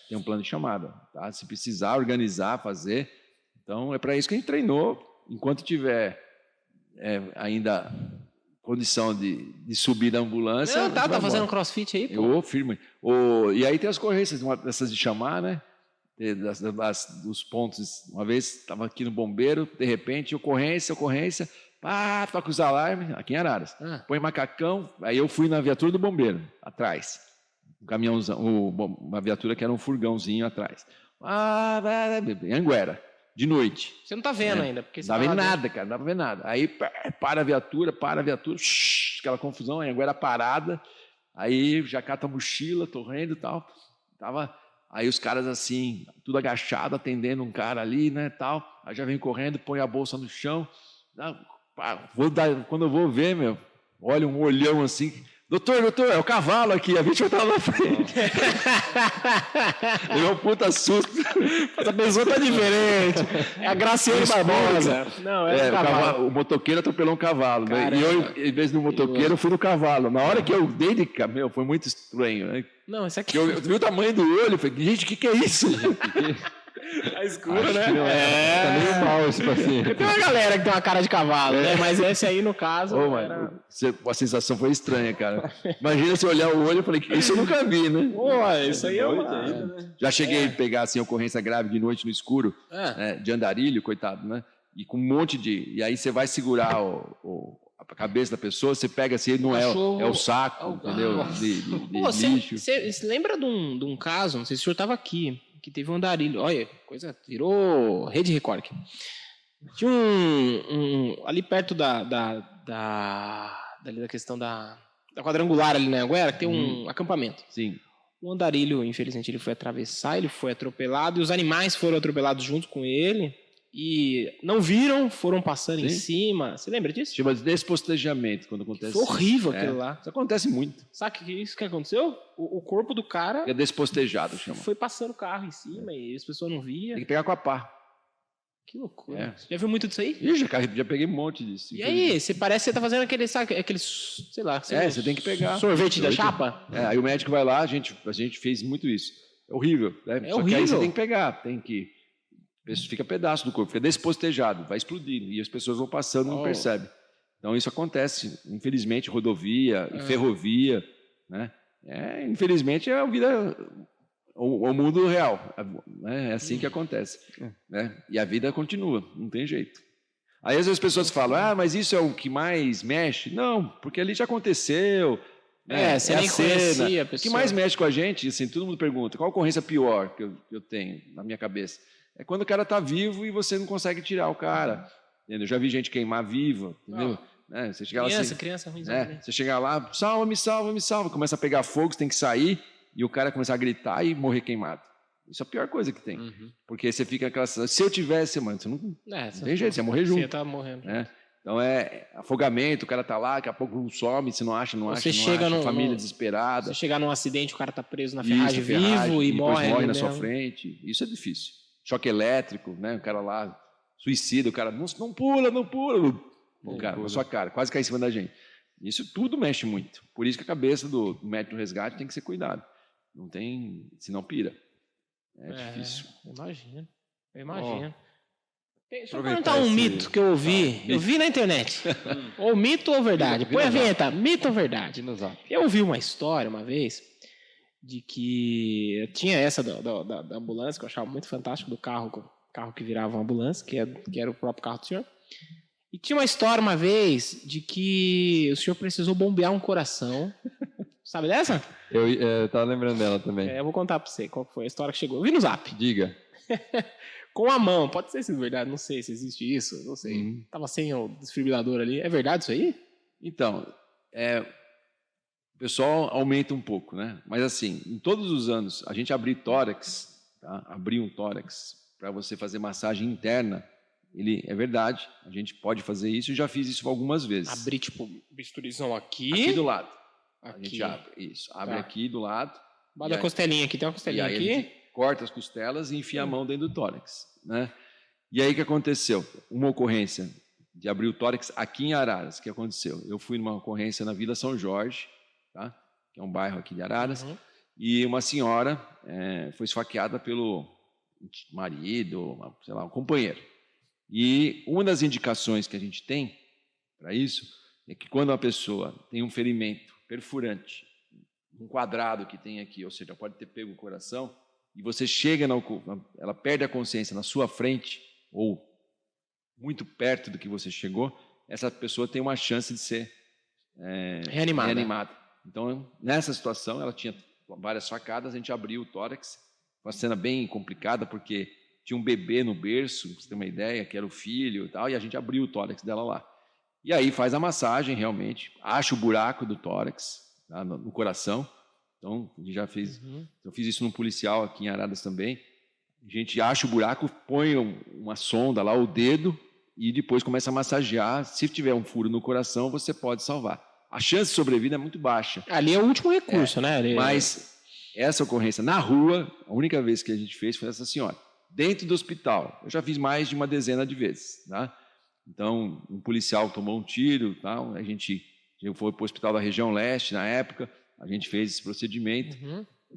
Tem um plano de chamada. Tá? Se precisar, organizar, fazer. Então, é para isso que a gente treinou. Enquanto tiver ainda condição de subir da ambulância... Não, tá fazendo crossfit aí, pô. Eu firme. E aí tem as ocorrências, dessas de chamar, né? Dos pontos. Uma vez, estava aqui no bombeiro, de repente, ocorrência... toca os alarmes, aqui em Araras. Põe macacão, aí eu fui na viatura do bombeiro, atrás. Um caminhãozão, uma viatura que era um furgãozinho atrás. Em Anguera, de noite. Você não tá vendo ainda. Porque não dá vendo nada, cara, não dá pra ver nada. Aí para a viatura, aquela confusão, em Anguera parada, aí já cata a mochila, torrendo e tal. Aí os caras assim, tudo agachado, atendendo um cara ali, né, tal. Aí já vem correndo, põe a bolsa no chão. Quando eu vou ver, olha um olhão assim, doutor, é o cavalo aqui, a vítima tá lá na frente. Levou um puta susto. Essa pessoa tá diferente. É a Graciane Barbosa. Não, é o cavalo. O motoqueiro atropelou um cavalo, né? Caramba. E eu, em vez do motoqueiro, eu fui no cavalo. Na hora que eu dei de cara, foi muito estranho, né? Não, isso aqui Eu vi o tamanho do olho, eu falei, gente, o que é isso? é escuro, né? Acho que não é. Tá meio mal esse paciente. Tem uma galera que tem uma cara de cavalo, né? Mas esse aí, no caso, Ô, era... mano, a sensação foi estranha, cara. Imagina você olhar o olho e falei, isso eu nunca vi, né? Pô, isso aí é uma... Já cheguei a pegar assim, ocorrência grave de noite no escuro, né, de andarilho, coitado, né? E com um monte de. E aí você vai segurar a cabeça da pessoa, você pega assim, não é o saco, entendeu? De Pô, lixo. Você lembra de um caso, não sei se o senhor estava aqui, que teve um andarilho. Olha, coisa, virou Rede Record aqui. Tinha ali perto da questão da quadrangular ali na Anguera, que tem um acampamento. Sim. O andarilho, infelizmente, ele foi atravessar, ele foi atropelado, e os animais foram atropelados junto com ele, e não viram, foram passando em cima. Você lembra disso? Chama de despostejamento quando acontece. Foi horrível isso. aquilo lá. Isso acontece muito. Sabe o que isso que aconteceu? O corpo do cara É despostejado, chama. foi passando o carro em cima e as pessoas não viam. Tem que pegar com a pá. Que loucura. É. Você já viu muito disso aí? Ih, já peguei um monte disso. E aí, você parece que você tá fazendo aquele, sabe, aquele, sei lá... Você tem que pegar. Sorvete da chapa? Aí o médico vai lá, a gente fez muito isso. É horrível, né? É Só que horrível. aí você tem que pegar, fica pedaço do corpo, fica despostejado, vai explodindo, e as pessoas vão passando e não percebem. Então isso acontece, infelizmente, rodovia e ferrovia, né? Infelizmente é a vida, o mundo real, né? É assim que acontece, né? E a vida continua, não tem jeito. Aí às vezes as pessoas falam, mas isso é o que mais mexe? Não, porque ali já aconteceu. Você nem conhecia a O pessoa. que mais mexe com a gente, assim, todo mundo pergunta, qual a ocorrência pior que eu tenho na minha cabeça? É quando o cara está vivo e você não consegue tirar o cara. Entendeu? Eu já vi gente queimar viva, entendeu? Você chega lá, criança ruim. você chega lá, salva, me salva, começa a pegar fogo, você tem que sair e o cara começa a gritar e morrer queimado. Isso é a pior coisa que tem. Porque você fica naquela... Se eu tivesse, mano, você não tem jeito, você ia morrer junto. Você tá morrendo. Então afogamento, o cara tá lá, daqui a pouco some, você não acha, família desesperada. Você chegar num acidente, o cara tá preso na Isso, ferragem vivo e morre na sua frente. Isso é difícil. Choque elétrico, né? O cara lá, suicida, o cara não pula. O cara, na sua cara, quase cai em cima da gente. Isso tudo mexe muito. Por isso que a cabeça do médico do resgate tem que ser cuidado. Não tem, senão pira. É difícil. Eu imagino. Deixa eu perguntar um mito que eu ouvi. Eu vi na internet. Ou mito ou verdade. Põe a vinheta. Mito ou verdade? Eu ouvi uma história uma vez de que tinha essa da ambulância, que eu achava muito fantástico, do carro que virava uma ambulância, que era o próprio carro do senhor. E tinha uma história uma vez de que o senhor precisou bombear um coração. Sabe dessa? Eu tava lembrando dela também. Eu vou contar pra você qual foi a história que chegou. Eu vi no Zap. Diga. Com a mão. Pode ser verdade, não sei se existe isso, não sei. Tava sem o desfibrilador ali. É verdade isso aí? Então, o pessoal aumenta um pouco, né? Mas assim, em todos os anos, a gente abrir tórax, tá? Abrir um tórax para você fazer massagem interna, é verdade, a gente pode fazer isso, eu já fiz isso algumas vezes. Abrir, tipo, bisturizão aqui. Aqui do lado. Aqui. A gente abre, isso. Abre aqui do lado. Bota a costelinha aqui, tem uma costelinha e aí aqui. A gente corta as costelas e enfia a mão dentro do tórax, né? E aí o que aconteceu? Uma ocorrência de abrir o tórax aqui em Araras, o que aconteceu? Eu fui numa ocorrência na Vila São Jorge, tá? Que é um bairro aqui de Araras, e uma senhora foi esfaqueada pelo marido, sei lá, um companheiro. E uma das indicações que a gente tem para isso é que quando uma pessoa tem um ferimento perfurante, um quadrado que tem aqui, ou seja, pode ter pego o coração, e você chega, ela perde a consciência na sua frente, ou muito perto do que você chegou, essa pessoa tem uma chance de ser reanimada. Então, nessa situação, ela tinha várias facadas, a gente abriu o tórax, uma cena bem complicada, porque tinha um bebê no berço, pra você ter uma ideia, que era o filho e tal, e a gente abriu o tórax dela lá. E aí faz a massagem, realmente, acha o buraco do tórax, tá, no coração. Então, a gente já fez, eu fiz isso num policial aqui em Araras também. A gente acha o buraco, põe uma sonda lá, o dedo, e depois começa a massagear. Se tiver um furo no coração, você pode salvar. a chance de sobrevida é muito baixa. Ali é o último recurso, né? Ali... Mas essa ocorrência na rua, a única vez que a gente fez foi essa senhora. Dentro do hospital, eu já fiz mais de uma dezena de vezes. Tá? Então, um policial tomou um tiro, tá? A gente foi para o hospital da região leste na época, a gente fez esse procedimento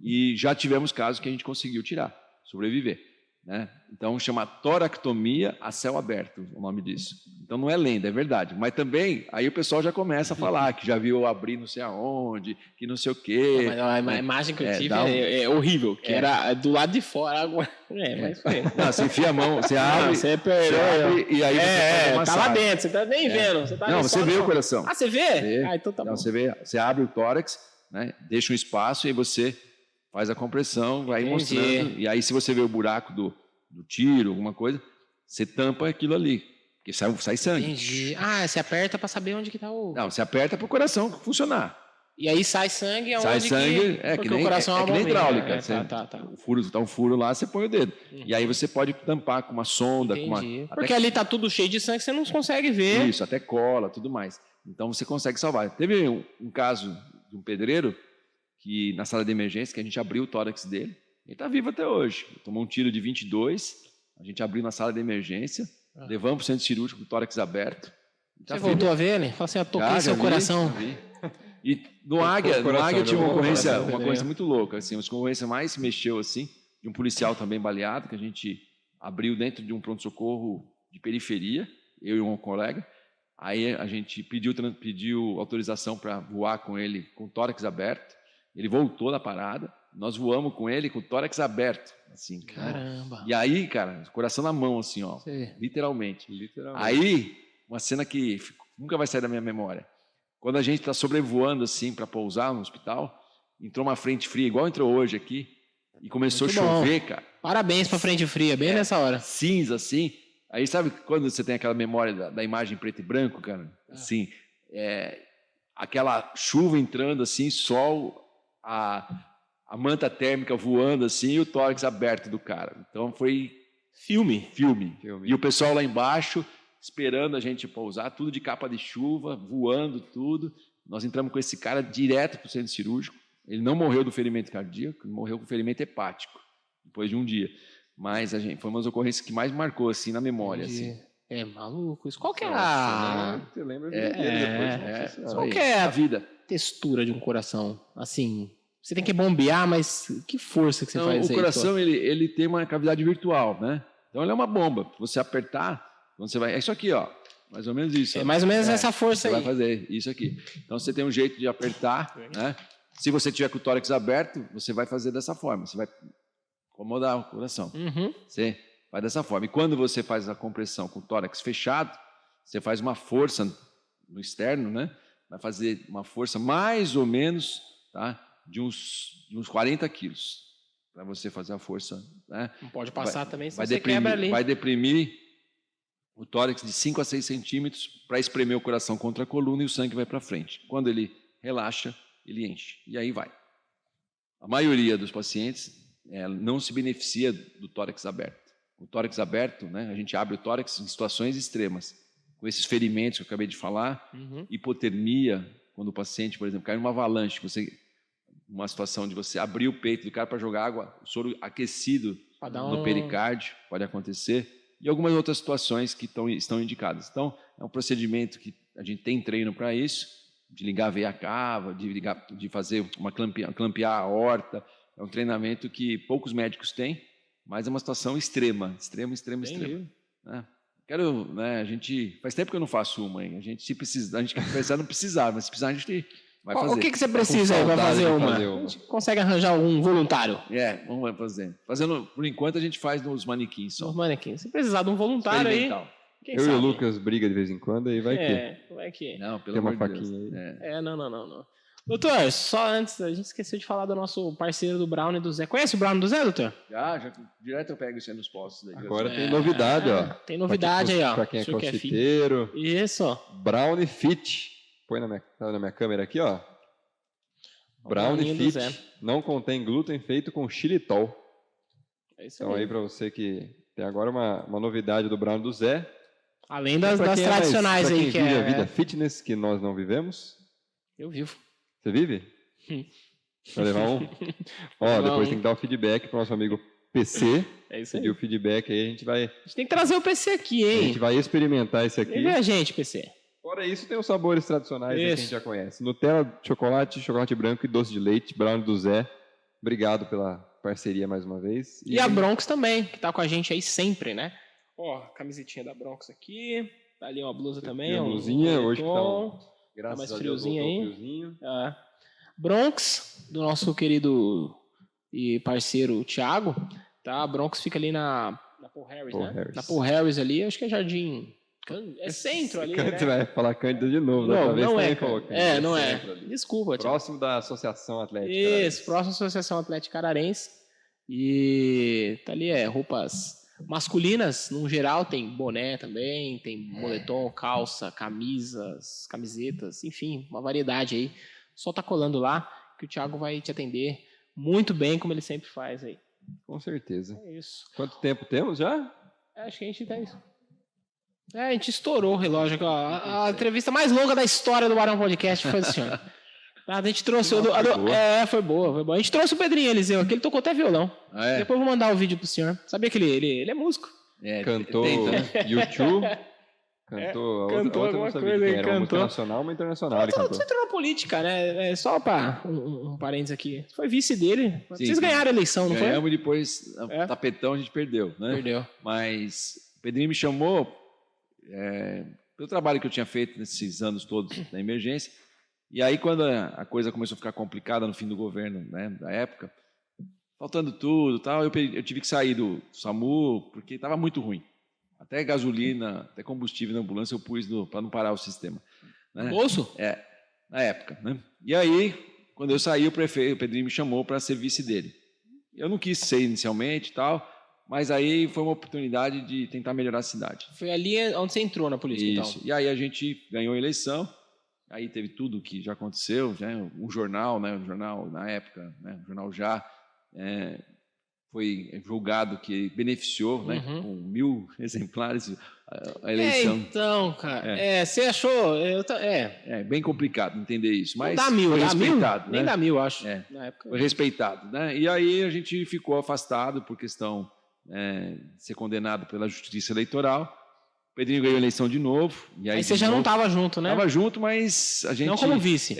e já tivemos casos que a gente conseguiu tirar, sobreviver. Né? Então, chama toractomia a céu aberto, o nome disso. Então, não é lenda, é verdade. Mas também, aí o pessoal já começa a falar que já viu abrir não sei aonde, que não sei o quê. A imagem que eu tive é horrível, que era do lado de fora. Mas foi. Não, você enfia a mão, você abre, você abre e aí você tá lá dentro, você tá nem vendo. Você tá não, você vê o coração. Ah, você vê? Ah, então tá bom. Você abre o tórax, né, deixa um espaço e aí você faz a compressão, vai mostrando. E aí, se você vê o buraco do tiro, alguma coisa, você tampa aquilo ali. Porque sai sangue. Entendi. Ah, você aperta para saber onde que tá o... Não, você aperta para o coração funcionar. E aí sai sangue aonde sai sangue, que nem, o coração é que nem hidráulica. Tá. Um furo lá, você põe o dedo. E aí você pode tampar com uma sonda. Porque ali tá tudo cheio de sangue, você não consegue ver. Isso, até cola, tudo mais. Então você consegue salvar. Teve um caso de um pedreiro que na sala de emergência, que a gente abriu o tórax dele, ele está vivo até hoje. Ele tomou um tiro de 22, a gente abriu na sala de emergência, levamos para o centro cirúrgico com o tórax aberto. Você voltou a ver ele? Falou assim, eu toquei seu coração. E no Águia tinha uma ocorrência muito louca, assim, uma ocorrência mais se mexeu assim, de um policial também baleado, que a gente abriu dentro de um pronto-socorro de periferia, eu e um colega. Aí a gente pediu autorização para voar com ele com o tórax aberto. Ele voltou da parada, nós voamos com ele com o tórax aberto, assim. Caramba. E aí, cara, coração na mão, assim, ó, literalmente. Aí, uma cena que nunca vai sair da minha memória. Quando a gente está sobrevoando, assim, para pousar no hospital, entrou uma frente fria, igual entrou hoje aqui, e começou a chover, cara. Parabéns pra frente fria, bem nessa hora. Cinza, assim. Aí, sabe quando você tem aquela memória da imagem preto e branco, cara? Assim, aquela chuva entrando, assim, sol... A manta térmica voando assim e o tórax aberto do cara. Então foi filme. E o pessoal lá embaixo esperando a gente pousar, tudo de capa de chuva, voando tudo. Nós entramos com esse cara direto para o centro cirúrgico. Ele não morreu do ferimento cardíaco, ele morreu com ferimento hepático depois de um dia. Mas foi uma das ocorrências que mais marcou assim na memória. Assim. É maluco isso. Qual que é a... Você lembra depois. Qual que é a vida? Textura de um coração? Assim, você tem que bombear, mas que força que você faz aí? O coração, ele tem uma cavidade virtual, né? Então, ele é uma bomba. Você apertar, quando você vai... É isso aqui, ó. Mais ou menos isso. É mais ou menos essa força aí. Você vai fazer isso aqui. Então, você tem um jeito de apertar, né? Se você tiver com o tórax aberto, você vai fazer dessa forma. Você vai acomodar o coração. Você vai dessa forma. E quando você faz a compressão com o tórax fechado, você faz uma força no externo, né? Vai fazer uma força mais ou menos, tá? de uns 40 quilos para você fazer a força. Né? Não pode passar também, senão você quebra ali. Vai deprimir o tórax de 5 a 6 centímetros para espremer o coração contra a coluna e o sangue vai para frente. Quando ele relaxa, ele enche. E aí vai. A maioria dos pacientes não se beneficia do tórax aberto. O tórax aberto, né, a gente abre o tórax em situações extremas. Com esses ferimentos que eu acabei de falar, hipotermia, quando o paciente, por exemplo, cai numa avalanche, uma situação de você abrir o peito do cara para jogar água, o soro aquecido no pericárdio, pode acontecer, e algumas outras situações que estão indicadas. Então, é um procedimento que a gente tem treino para isso, de ligar a veia cava, de fazer clampear a aorta, é um treinamento que poucos médicos têm, mas é uma situação extrema. Né? A gente faz tempo que eu não faço uma, hein? A gente se precisar, a gente quer pensar não precisar, mas se precisar a gente vai fazer. O que você precisa aí para fazer uma? A gente consegue arranjar um voluntário? Vamos fazer. Fazendo, por enquanto a gente faz nos manequins só. Nos manequins. Se precisar de um voluntário aí, eu e o Lucas briga de vez em quando aí vai que. Não, pelo Tem uma amor de faquinha Deus. aí. Não. Doutor, só antes, a gente esqueceu de falar do nosso parceiro do Brown e do Zé. Conhece o Brown e do Zé, doutor? Já direto eu pego isso aí nos postos. Agora tem novidade, ó. Tem novidade aí, ó. Pra quem é crossfiteiro. Isso. Brown Fit. Põe tá na minha câmera aqui, ó. Brown Fit. Não contém glúten, feito com xilitol. É isso então aí pra você que tem agora uma novidade do Brown e do Zé. Além das tradicionais aí, que é a vida fitness que nós não vivemos. Eu vivo. Você vive? Vai levar um? Ó, depois tem que dar o feedback pro nosso amigo PC. É isso aí. Pedir o feedback aí, a gente vai tem que trazer o PC aqui, hein? A gente vai experimentar esse aqui. Vem a gente, PC. Fora isso, tem os sabores tradicionais que a gente já conhece. Nutella de chocolate, chocolate branco e doce de leite, brownie do Zé. Obrigado pela parceria mais uma vez. E a Bronx também, que tá com a gente aí sempre, né? Ó, camisetinha da Bronx aqui. Tá ali uma blusa também. Uma blusinha, hoje que tá graças mais friozinho aí. Friozinho. Bronx, do nosso querido e parceiro Thiago. Tá? A Bronx fica ali na Paul Harris, né? Harris. Na Paul Harris ali, acho que é Jardim... É centro ali, né? Você vai falar Cândida de novo. Não é. Não é. Desculpa, Thiago. Próximo da Associação Atlética. Isso, próximo da Associação Atlética Ararense. E tá ali, roupas masculinas, no geral, tem boné também, tem moletom, calça, camisetas, enfim, uma variedade aí. Só tá colando lá que o Thiago vai te atender muito bem, como ele sempre faz aí. Com certeza. É isso. Quanto tempo temos já? Acho que a gente tá isso. A gente estourou o relógio. A entrevista mais longa da história do Barão Podcast foi assim, ó. A gente trouxe foi boa. A gente trouxe o Pedrinho Eliseu aqui, ele tocou até violão. Depois eu vou mandar o vídeo pro senhor. Sabia que ele é músico? Cantou YouTube. Cantou alguma coisa. Era uma multinacional, uma internacional. Você entrou na política, né? Só para um parênteses aqui. Foi vice dele. Vocês ganharam a eleição, não foi? Ganhamos depois, tapetão, a gente perdeu, né? Perdeu. Mas o Pedrinho me chamou pelo trabalho que eu tinha feito nesses anos todos da emergência. E aí, quando a coisa começou a ficar complicada no fim do governo, né, da época, faltando tudo, tal, eu tive que sair do SAMU porque estava muito ruim. Até gasolina, até combustível na ambulância eu pus para não parar o sistema. Né? Bolso? Na época. Né? E aí, quando eu saí, o Pedrinho me chamou para ser vice dele. Eu não quis ser inicialmente e tal, mas aí foi uma oportunidade de tentar melhorar a cidade. Foi ali onde você entrou na política, Isso. então? E aí a gente ganhou a eleição, aí teve tudo que já aconteceu, né? O jornal, né? O jornal na época, né? O jornal Já foi julgado que beneficiou, né? Com 1.000 exemplares a eleição. Então, cara, você achou... É bem complicado entender isso, mas dá 1.000, foi dá respeitado. 1.000? Nem dá 1.000, acho. Na época. Foi respeitado, né? E aí a gente ficou afastado por questão de ser condenado pela Justiça Eleitoral. O Pedrinho ganhou a eleição de novo. E aí você já não estava junto, né? Estava junto, mas a gente... Não como vice.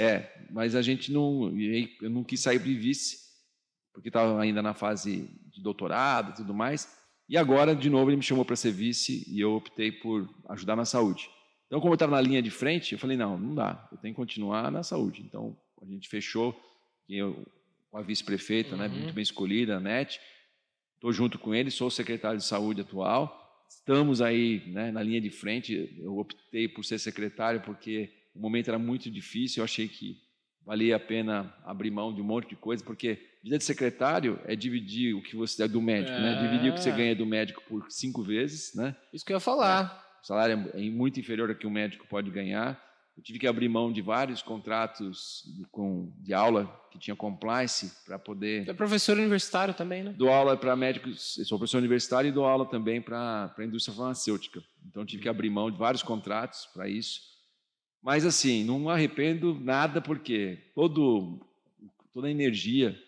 Mas a gente não... Eu não quis sair de vice, porque estava ainda na fase de doutorado e tudo mais. E agora, de novo, ele me chamou para ser vice e eu optei por ajudar na saúde. Então, como eu estava na linha de frente, eu falei, não dá. Eu tenho que continuar na saúde. Então, a gente fechou com a vice-prefeita, né, muito bem escolhida, a Nete. Estou junto com ele, sou o secretário de saúde atual. Estamos aí, né, na linha de frente. Eu optei por ser secretário porque o momento era muito difícil. Eu achei que valia a pena abrir mão de um monte de coisa, porque a vida de secretário é dividir o que você é do médico, né? Dividir o que você ganha do médico por 5 vezes, né? Isso que eu ia falar. O salário é muito inferior ao que um médico pode ganhar. Eu tive que abrir mão de vários contratos de aula que tinha compliance para poder... Você é professor universitário também, né? Dou aula para médicos, eu sou professor universitário e dou aula também para a indústria farmacêutica. Então, tive que abrir mão de vários contratos para isso. Mas, assim, não arrependo nada, porque toda a energia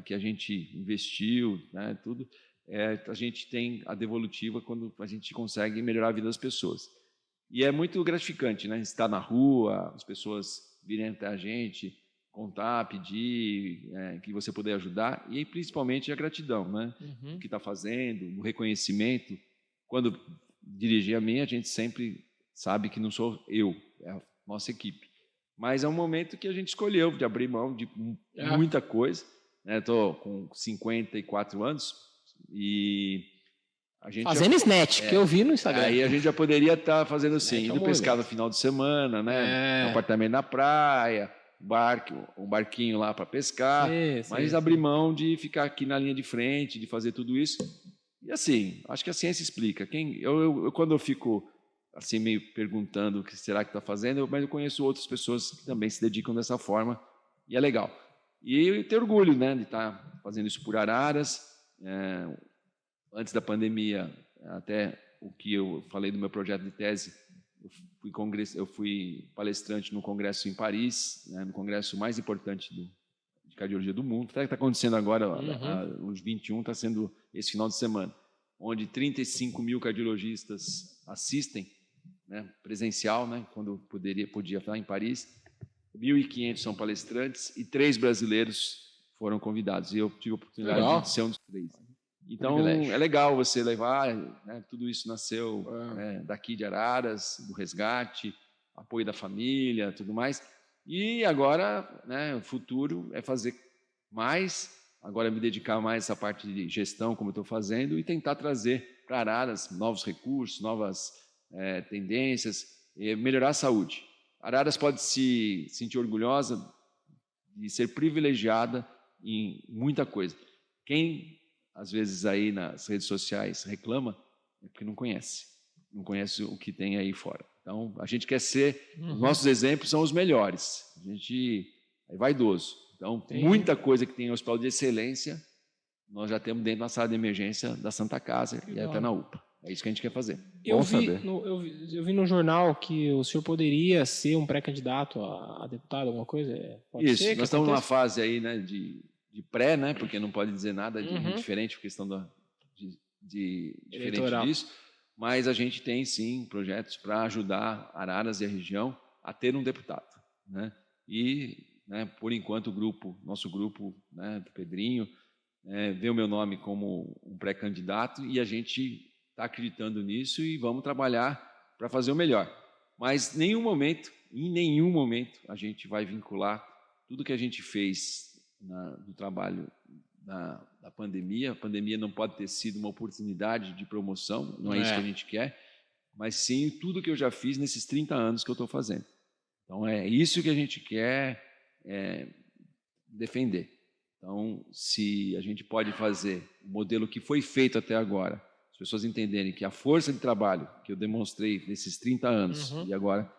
que a gente investiu, né, tudo, a gente tem a devolutiva quando a gente consegue melhorar a vida das pessoas. E é muito gratificante, né? Estar na rua, as pessoas virem até a gente, contar, pedir, que você puder ajudar, e principalmente a gratidão, né? O que está fazendo, o reconhecimento. Quando dirigir a mim, a gente sempre sabe que não sou eu, é a nossa equipe. Mas é um momento que a gente escolheu de abrir mão de muita coisa. Estou com 54 anos e a gente fazendo snatch, que eu vi no Instagram. Aí a gente já poderia estar fazendo assim, indo pescar no final de semana, né? Um apartamento na praia, um barquinho lá para pescar, mas abrir mão de ficar aqui na linha de frente, de fazer tudo isso. E assim, acho que a ciência explica. Quando eu fico assim meio perguntando o que será que está fazendo, mas eu conheço outras pessoas que também se dedicam dessa forma e é legal. E eu tenho orgulho, né, de estar fazendo isso por Araras. Antes da pandemia, até o que eu falei do meu projeto de tese, eu eu fui palestrante no congresso em Paris, né, no congresso mais importante de cardiologia do mundo. Até que está acontecendo agora, os 21, está sendo esse final de semana, onde 35 mil cardiologistas assistem, né, presencial, né, quando podia falar em Paris. 1.500 são palestrantes e 3 brasileiros foram convidados. E eu tive a oportunidade de ser um dos 3. Então, é legal você levar, né, tudo isso nasceu daqui de Araras, do resgate, apoio da família, tudo mais. E agora, né, o futuro é fazer mais, agora me dedicar mais a essa parte de gestão, como eu estou fazendo, e tentar trazer para Araras novos recursos, novas tendências, melhorar a saúde. Araras pode se sentir orgulhosa de ser privilegiada em muita coisa. Quem, às vezes, aí nas redes sociais reclama é porque não conhece o que tem aí fora. Então, a gente quer ser, os nossos exemplos são os melhores. A gente é vaidoso. Então, muita coisa que tem no Hospital de Excelência, nós já temos dentro da sala de emergência da Santa Casa e até na UPA. É isso que a gente quer fazer. Eu vi no jornal que o senhor poderia ser um pré-candidato a deputado, alguma coisa? Pode isso, ser, nós estamos numa fase aí, né, de pré, né, porque não pode dizer nada de diferente, por questão de diferente disso, mas a gente tem, sim, projetos para ajudar Araras e a região a ter um deputado, né? E, né, por enquanto, nosso grupo, né, do Pedrinho, vê o meu nome como um pré-candidato e a gente está acreditando nisso e vamos trabalhar para fazer o melhor. Mas em nenhum momento, a gente vai vincular tudo que a gente fez no trabalho da pandemia. A pandemia não pode ter sido uma oportunidade de promoção, não é isso que a gente quer, mas sim tudo que eu já fiz nesses 30 anos que eu estou fazendo. Então, é isso que a gente quer defender. Então, se a gente pode fazer o modelo que foi feito até agora, as pessoas entenderem que a força de trabalho que eu demonstrei nesses 30 anos e agora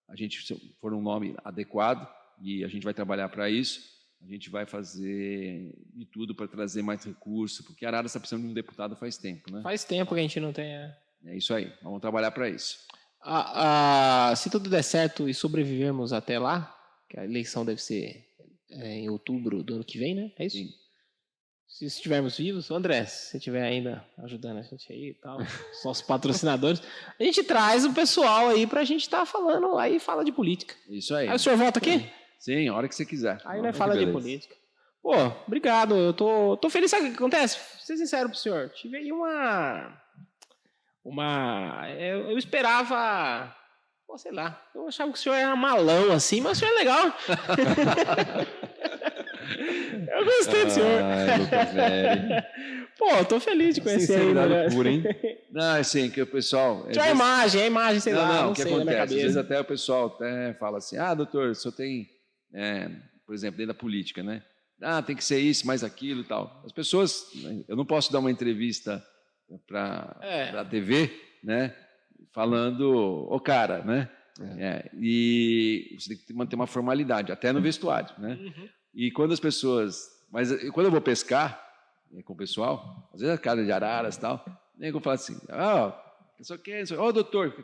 a gente for um nome adequado e a gente vai trabalhar para isso, a gente vai fazer de tudo para trazer mais recursos, porque Araras está precisando de um deputado faz tempo, né? Faz tempo que a gente não tem. É isso aí, vamos trabalhar para isso. Se tudo der certo e sobrevivermos até lá, que a eleição deve ser em outubro do ano que vem, né? É isso? Sim. Se estivermos vivos, André, se você estiver ainda ajudando a gente aí e tal, os nossos patrocinadores, a gente traz o pessoal aí pra gente estar falando, aí fala de política. Isso aí. Aí o senhor volta aqui? Sim, a hora que você quiser. Aí nós fala de política. Pô, obrigado, eu tô feliz. Sabe o que acontece? Vou ser sincero pro senhor, tive aí eu esperava, pô, sei lá, eu achava que o senhor era malão assim, mas o senhor é legal. Eu gostei do senhor. Pô, tô feliz de conhecer aí, né? Pura, hein? Não, assim, que o pessoal... Tinha a imagem, sei lá. Não, o que acontece? Às vezes até o pessoal até fala assim, doutor, o senhor tem, por exemplo, dentro da política, né? Tem que ser isso, mais aquilo e tal. As pessoas, eu não posso dar uma entrevista para a TV, né? Falando, cara, né? E você tem que manter uma formalidade, até no vestuário, né? E quando as pessoas... Mas quando eu vou pescar com o pessoal, às vezes a cara de Araras e tal, eu falo assim, isso aqui, doutor.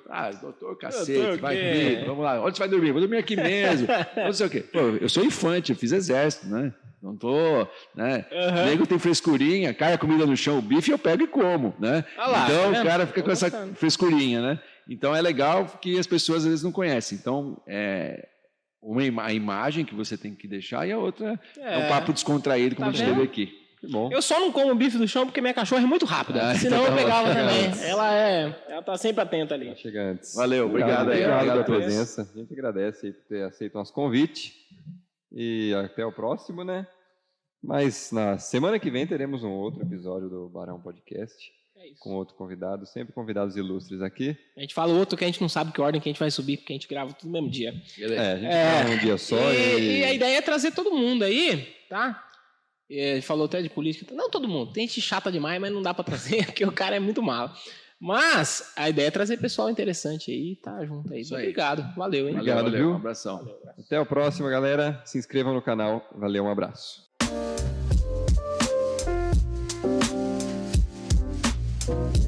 Doutor, cacete, doutor, vai vir, vamos lá. Onde você vai dormir? Vou dormir aqui mesmo. Não sei o quê. Pô, eu sou infante, eu fiz exército, né? Não tô, né? O nego tem frescurinha, cai a comida no chão, o bife eu pego e como, né? Então o cara fica com essa frescurinha, né? Então é legal que as pessoas às vezes não conhecem. Então, a imagem que você tem que deixar e a outra é um papo descontraído, como a gente teve aqui. Que bom. Eu só não como bife do chão porque minha cachorra é muito rápida. Senão eu pegava também. Ela tá sempre atenta ali. Chega antes. Valeu, obrigado pela presença. A gente agradece por ter aceito o nosso convite. E até o próximo, né? Mas na semana que vem teremos um outro episódio do Barão Podcast. Com outro convidado, sempre convidados ilustres aqui. A gente fala outro que a gente não sabe que ordem que a gente vai subir, porque a gente grava tudo no mesmo dia. A gente grava um dia só. E a ideia é trazer todo mundo aí, tá? Falou até de política. Não todo mundo, tem gente chata demais, mas não dá pra trazer, porque o cara é muito malo. Mas a ideia é trazer pessoal interessante aí, tá junto aí. Obrigado, valeu, hein? Obrigado, viu? Um abração. Valeu, até o próximo, galera. Se inscrevam no canal. Valeu, um abraço. Thank you.